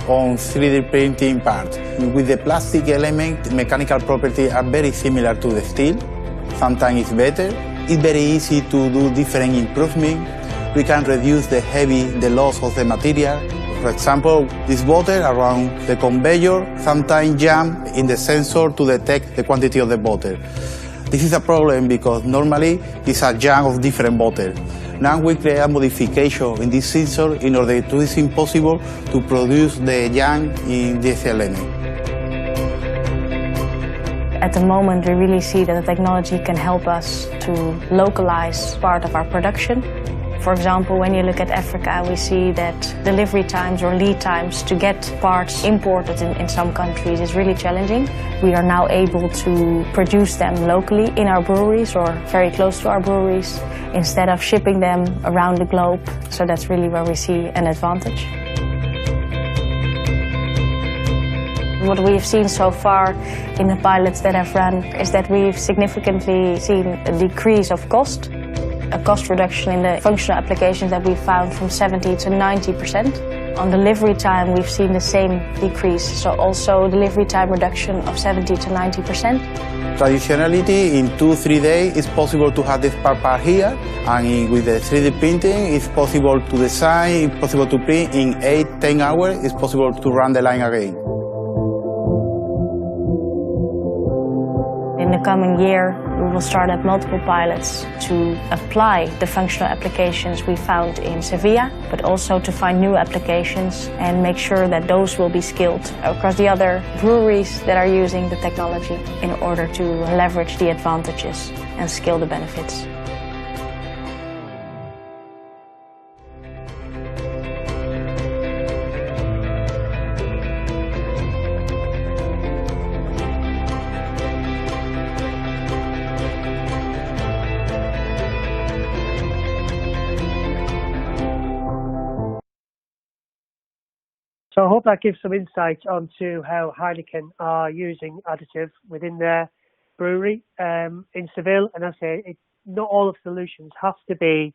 on 3D printing parts. With the plastic element, mechanical properties are very similar to the steel. Sometimes it's better. It's very easy to do different improvements. we can reduce the loss of the material. For example, this butter around the conveyor sometimes jam in the sensor to detect the quantity of the butter. This is a problem because normally it's a jam of different butter. Now we create a modification in this sensor in order to it's impossible to produce the jam in this element. At the moment, we really see that the technology can help us to localize part of our production. For example, when you look at Africa, we see that delivery times or lead times to get parts imported in some countries is really challenging. We are now able to produce them locally in our breweries or very close to our breweries instead of shipping them around the globe. So that's really where we see an advantage. What we've seen so far in the pilots that I've run is that we've significantly seen a decrease of cost. A cost reduction in the functional applications that we found from 70 to 90%. On delivery time, we've seen the same decrease, so also delivery time reduction of 70 to 90%. Traditionality, in 2-3 days, it's possible to have this part here, and with the 3D printing, it's possible to design, it's possible to print in 8-10 hours, it's possible to run the line again. In the coming year, we will start up multiple pilots to apply the functional applications we found in Sevilla, but also to find new applications and make sure that those will be scaled across the other breweries that are using the technology in order to leverage the advantages and scale the benefits. So I hope that gives some insight onto how Heineken are using additive within their brewery in Seville. And I say, not all of the solutions have to be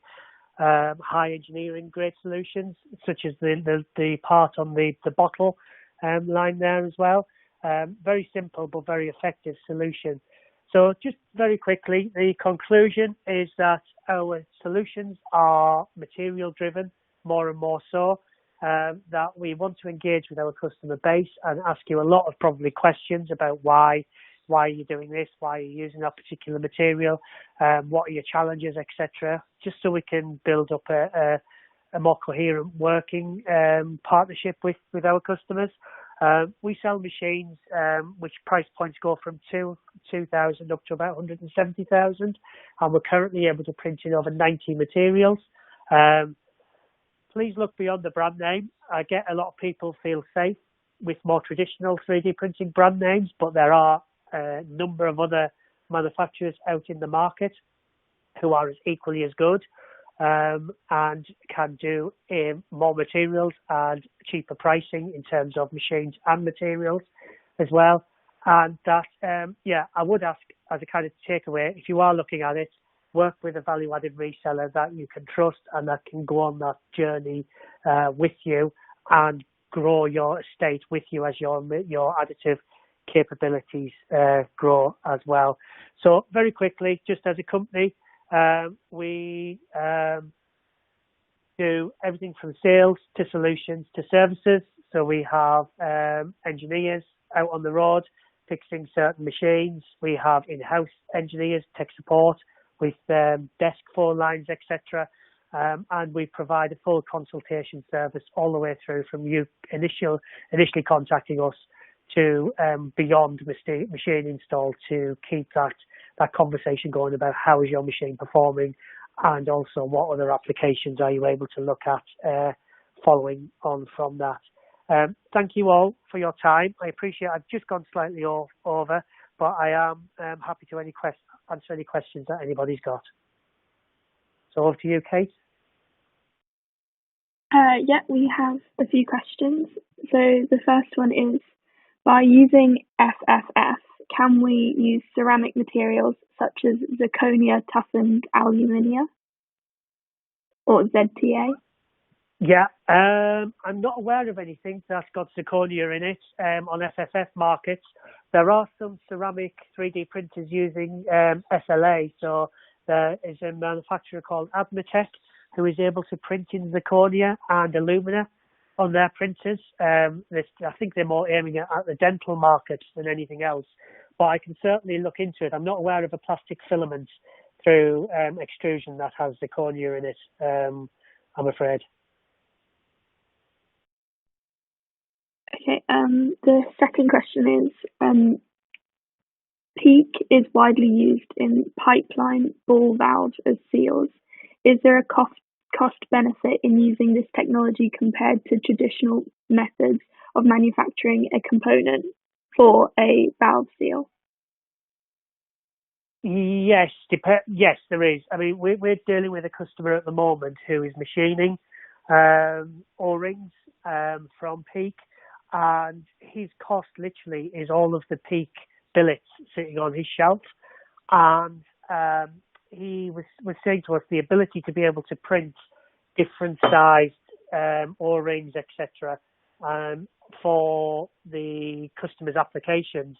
high engineering grade solutions, such as the part on the bottle line there as well. Very simple but very effective solution. So just very quickly, the conclusion is that our solutions are material driven, more and more so. That we want to engage with our customer base and ask you a lot of probably questions about why are you doing this, why are you using that particular material, what are your challenges, etc. Just so we can build up a more coherent working partnership with our customers. We sell machines which price points go from 2,000 up to about 170,000, and we're currently able to print in over 90 materials. Please look beyond the brand name. I get a lot of people feel safe with more traditional 3D printing brand names, but there are a number of other manufacturers out in the market who are equally as good and can do more materials and cheaper pricing in terms of machines and materials as well. And that, I would ask as a kind of takeaway, if you are looking at it, work with a value-added reseller that you can trust and that can go on that journey with you and grow your estate with you as your additive capabilities grow as well. So very quickly, just as a company, we do everything from sales to solutions to services. So we have engineers out on the road fixing certain machines. We have in-house engineers, tech support, with desk phone lines, etc. And we provide a full consultation service all the way through from you initially contacting us to beyond machine install to keep that conversation going about how is your machine performing and also what other applications are you able to look at following on from that. Thank you all for your time. I appreciate I've just gone slightly over, but I am happy to answer any questions that anybody's got. So over to you, Kate. Yeah, we have a few questions. So the first one is, by using FFF, can we use ceramic materials such as zirconia toughened alumina or ZTA? Yeah, I'm not aware of anything that's got zirconia in it on FFF markets. There are some ceramic 3D printers using SLA. So there is a manufacturer called IMechE who is able to print in zirconia and alumina on their printers. I think they're more aiming at the dental market than anything else, but I can certainly look into it. I'm not aware of a plastic filament through extrusion that has zirconia in it, I'm afraid. Okay, the second question is, PEEK is widely used in pipeline ball valves as seals. Is there a cost benefit in using this technology compared to traditional methods of manufacturing a component for a valve seal? Yes, yes, there is. I mean, we're dealing with a customer at the moment who is machining O-rings from PEEK, and his cost literally is all of the PEEK billets sitting on his shelf. And he was saying to us the ability to be able to print different sized O-rings, etc., for the customer's applications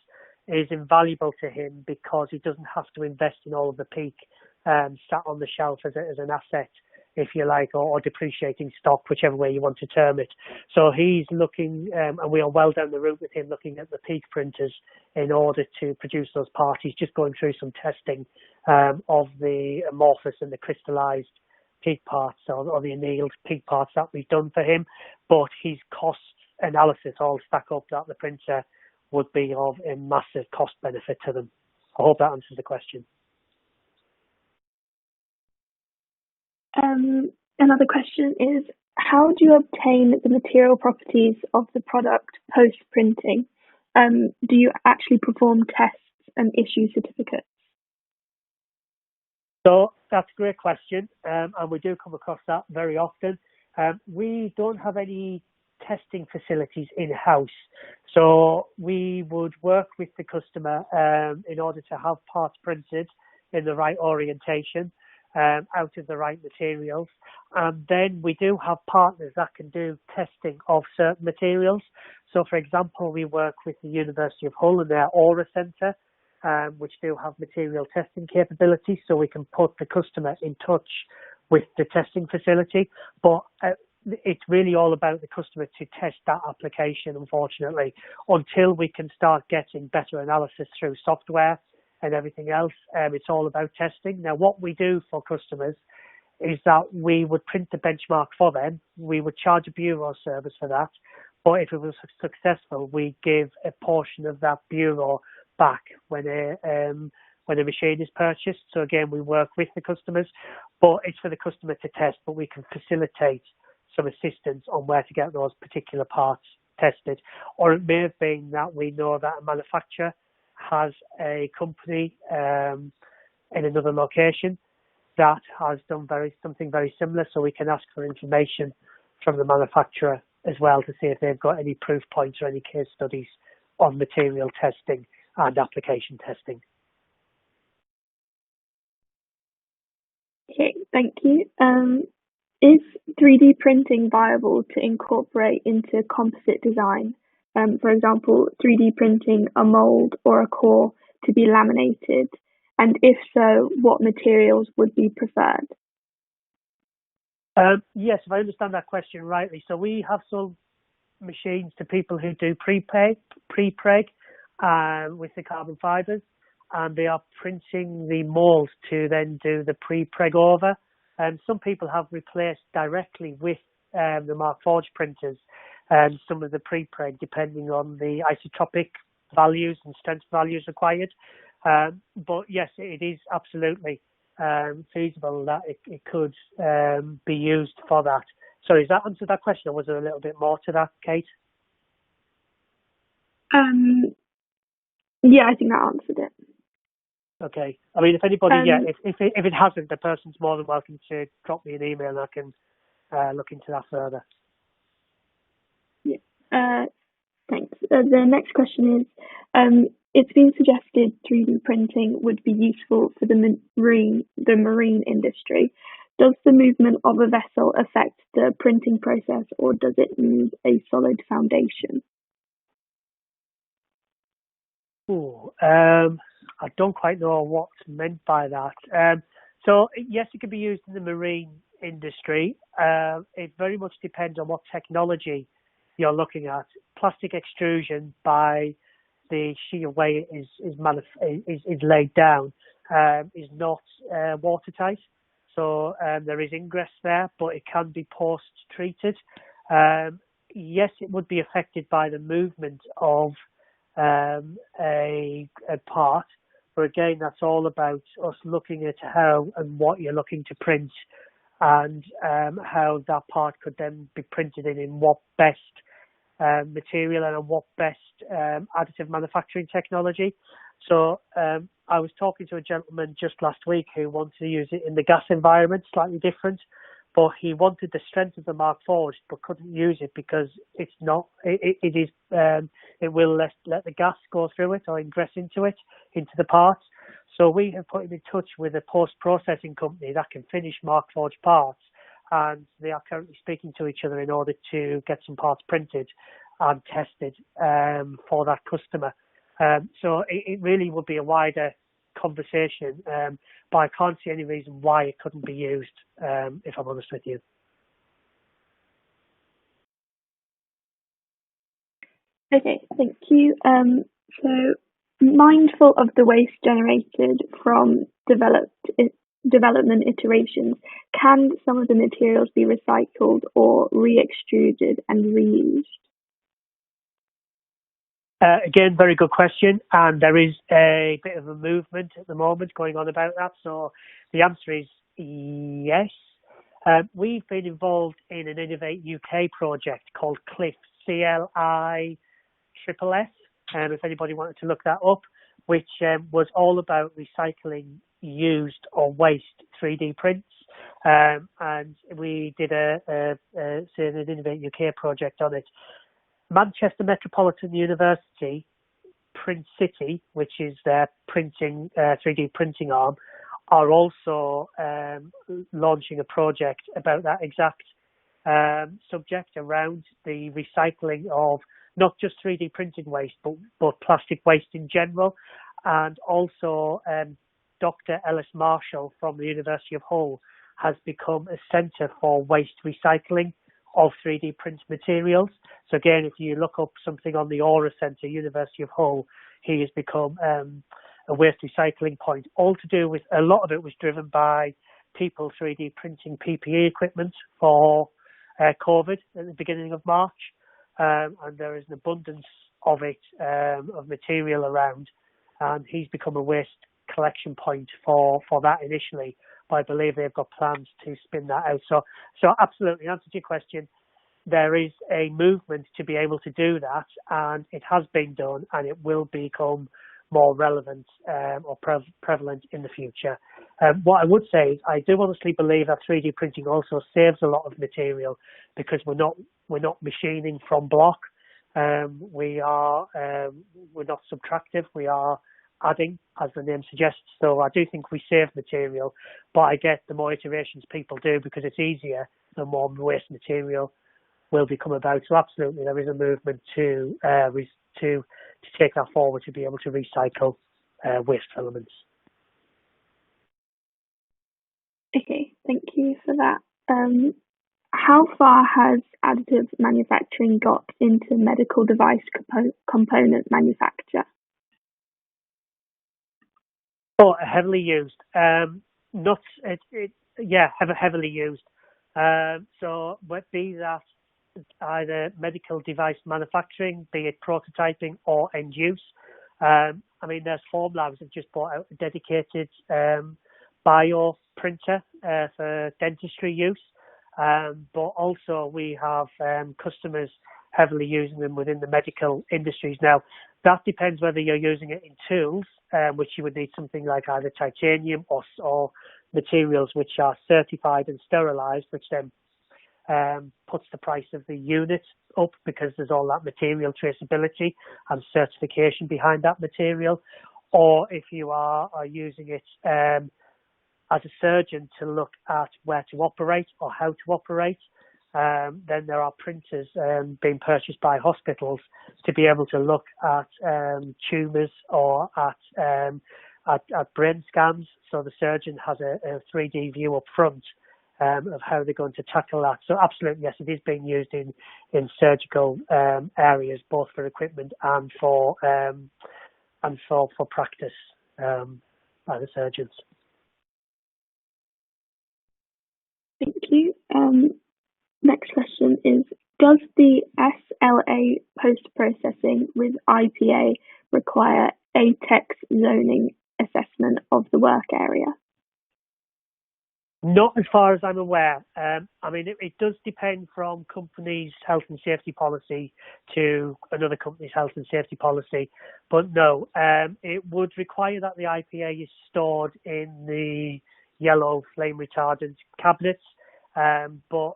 is invaluable to him, because he doesn't have to invest in all of the PEEK sat on the shelf as an asset, if you like, or depreciating stock, whichever way you want to term it. So he's looking, and we are well down the route with him, looking at the PEEK printers in order to produce those parts. He's just going through some testing of the amorphous and the crystallized PEEK parts, or the annealed PEEK parts that we've done for him. But his cost analysis all stack up that the printer would be of a massive cost benefit to them. I hope that answers the question. Another question is, how do you obtain the material properties of the product post-printing? Do you actually perform tests and issue certificates? So that's a great question, and we do come across that very often. We don't have any testing facilities in-house, so we would work with the customer in order to have parts printed in the right orientation, out of the right materials. And then we do have partners that can do testing of certain materials. So, for example, we work with the University of Hull and their Aura Centre, which do have material testing capabilities, so we can put the customer in touch with the testing facility. But it's really all about the customer to test that application, unfortunately, until we can start getting better analysis through software and everything else. It's all about testing. Now, what we do for customers is that we would print the benchmark for them. We would charge a bureau service for that. But if it was successful, we give a portion of that bureau back when a machine is purchased. So again, we work with the customers, but it's for the customer to test, but we can facilitate some assistance on where to get those particular parts tested. Or it may have been that we know that a manufacturer has a company in another location that has done something very similar, so we can ask for information from the manufacturer as well to see if they've got any proof points or any case studies on material testing and application testing. Okay, thank you. Is 3D printing viable to incorporate into composite design? For example, 3D printing a mold or a core to be laminated? And if so, what materials would be preferred? Yes, if I understand that question rightly. So we have sold machines to people who do pre-preg with the carbon fibers, and they are printing the mold to then do the pre-preg over. And some people have replaced directly with the Markforged printers and some of the pre-preg, depending on the isotopic values and strength values required. But yes, it is absolutely feasible that it could be used for that. So does that answer that question, or was there a little bit more to that, Kate? Yeah, I think that answered it. Okay. I mean, if anybody, if it hasn't, the person's more than welcome to drop me an email and I can look into that further. Yeah. Thanks. The next question is, it's been suggested 3D printing would be useful for the marine industry. Does the movement of a vessel affect the printing process, or does it need a solid foundation? I don't quite know what's meant by that. So yes, it can be used in the marine industry, it very much depends on what technology you're looking at. Plastic extrusion, by the sheer way it is laid down, is not watertight. So there is ingress there, but it can be post-treated. Yes, it would be affected by the movement of a part, but again, that's all about us looking at how and what you're looking to print, and how that part could then be printed in what best material and on what best additive manufacturing technology. So I was talking to a gentleman just last week who wanted to use it in the gas environment, slightly different, but he wanted the strength of the Mark IV but couldn't use it because it's not. It will let the gas go through it or ingress into the parts. So we have put him in touch with a post-processing company that can finish Mark IV parts, and they are currently speaking to each other in order to get some parts printed and tested for that customer. So it really would be a wider conversation, but I can't see any reason why it couldn't be used, if I'm honest with you. Okay, thank you. So, mindful of the waste generated from development iterations, can some of the materials be recycled or re-extruded and reused? Again, very good question, and there is a bit of a movement at the moment going on about that. So the answer is yes. We've been involved in an Innovate UK project called CLIFF, CLIFF, if anybody wanted to look that up, which was all about recycling used or waste 3D prints. And we did an Innovate UK project on it. Manchester Metropolitan University, Print City, which is their 3D printing arm, are also launching a project about that exact subject around the recycling of not just 3D printing waste, but plastic waste in general. And also Dr. Ellis Marshall from the University of Hull has become a centre for waste recycling of 3D print materials. So again, if you look up something on the Aura Centre, University of Hull, he has become a waste recycling point. All to do with, a lot of it was driven by people 3D printing PPE equipment for COVID at the beginning of March. And there is an abundance of it, of material around. And he's become a waste collection point for that initially. But I believe they've got plans to spin that out. So absolutely, in answer to your question, there is a movement to be able to do that, and it has been done, and it will become more relevant or prevalent in the future. What I would say is I do honestly believe that 3D printing also saves a lot of material because we're not machining from block. We're not subtractive. We are adding, as the name suggests. So I do think we save material, but I get the more iterations people do because it's easier, the more waste material will become about. So absolutely, there is a movement to take that forward, to be able to recycle waste filaments. Okay, thank you for that. How far has additive manufacturing got into medical device component manufacture? Oh, heavily used. Heavily used. So be that either medical device manufacturing, be it prototyping or end use. I mean, there's Formlabs have just brought out a dedicated bio printer for dentistry use. But also we have customers heavily using them within the medical industries. Now, that depends whether you're using it in tools, which you would need something like either titanium or materials which are certified and sterilized, which then puts the price of the unit up because there's all that material traceability and certification behind that material. Or if you are using it as a surgeon to look at where to operate or how to operate, then there are printers being purchased by hospitals to be able to look at tumours or at brain scans. So the surgeon has a 3D view up front of how they're going to tackle that. So absolutely, yes, it is being used in surgical areas, both for equipment and for practice by the surgeons. Thank you. Next question is, does the SLA post-processing with IPA require ATEX zoning assessment of the work area? Not as far as I'm aware. I mean, it does depend from company's health and safety policy to another company's health and safety policy. But no, it would require that the IPA is stored in the yellow flame retardant cabinets. But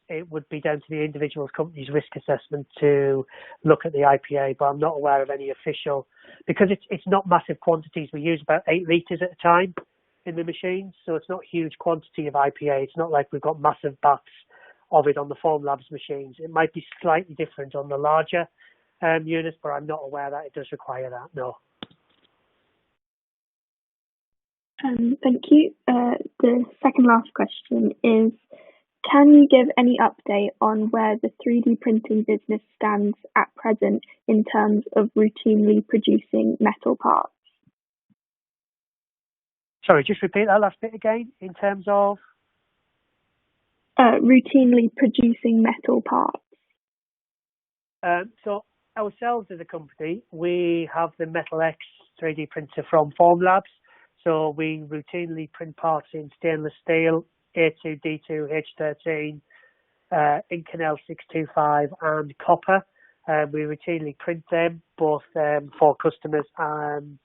it would be down to the individual company's risk assessment to look at the IPA. But I'm not aware of any official, because it's not massive quantities. We use about 8 litres at a time in the machines, so it's not huge quantity of IPA. It's not like we've got massive baths of it on the Formlabs machines. It might be slightly different on the larger units, but I'm not aware that it does require that, no. Thank you. The second last question is, can you give any update on where the 3D printing business stands at present in terms of routinely producing metal parts? Sorry, just repeat that last bit again, in terms of? Routinely producing metal parts. So ourselves as a company, we have the IMechE 3D printer from Formlabs. So we routinely print parts in stainless steel, A2, D2, H13, Inconel 625 and copper. We routinely print them both for customers and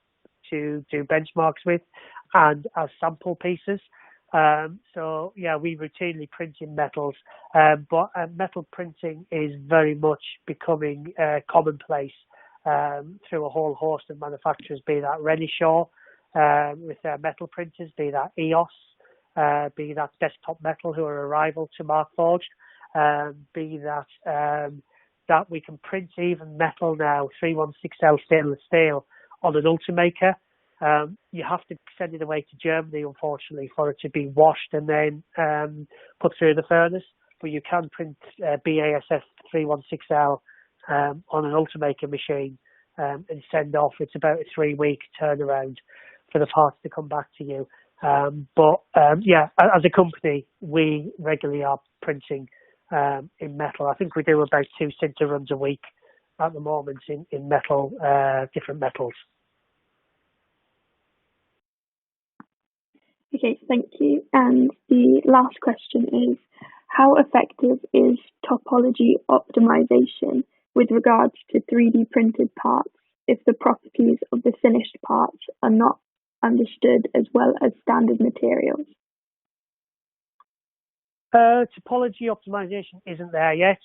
to do benchmarks with and as sample pieces. So yeah, we routinely print in metals, but metal printing is very much becoming commonplace through a whole host of manufacturers, be that Renishaw with their metal printers, be that EOS, be that Desktop Metal, who are a rival to Markforged, be that that we can print even metal now, 316L stainless steel on an Ultimaker. You have to send it away to Germany, unfortunately, for it to be washed and then put through the furnace. But you can print BASF 316L on an Ultimaker machine and send off. It's about a 3-week turnaround for the parts to come back to you. But yeah, as a company, we regularly are printing in metal. I think we do about 2 sinter runs a week at the moment in metal, different metals. Okay, thank you. And the last question is, how effective is topology optimization with regards to 3D printed parts if the properties of the finished parts are not understood as well as standard materials? Topology optimization isn't there yet.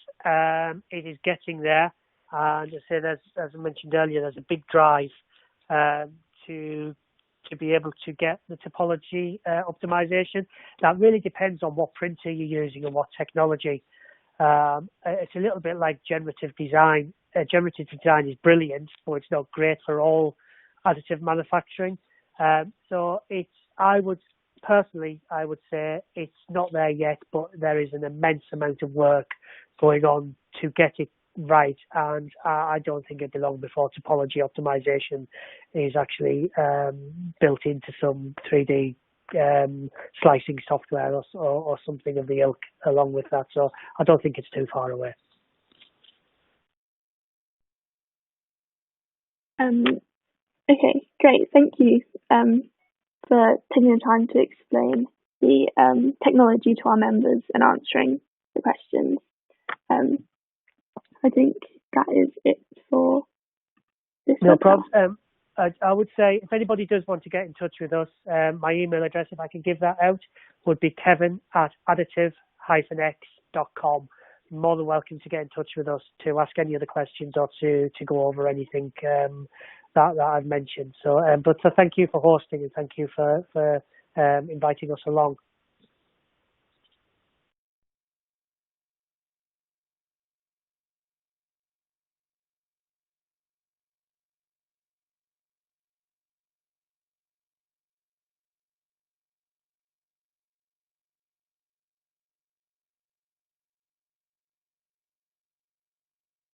It is getting there. And as I mentioned earlier, there's a big drive to be able to get the topology optimization. That really depends on what printer you're using and what technology. It's a little bit like generative design. Generative design is brilliant, but it's not great for all additive manufacturing. So I would say it's not there yet, but there is an immense amount of work going on to get it right, and I don't think it'll be long before topology optimization is actually built into some 3D slicing software or something of the ilk along with that. So I don't think it's too far away. Okay, great. Thank you for taking the time to explain the technology to our members and answering the questions. I think that is it for this. No problem. I would say if anybody does want to get in touch with us, my email address, if I can give that out, would be kevin@additive-x.com. More than welcome to get in touch with us to ask any other questions or to go over anything that I've mentioned. So, but thank you for hosting and thank you for inviting us along.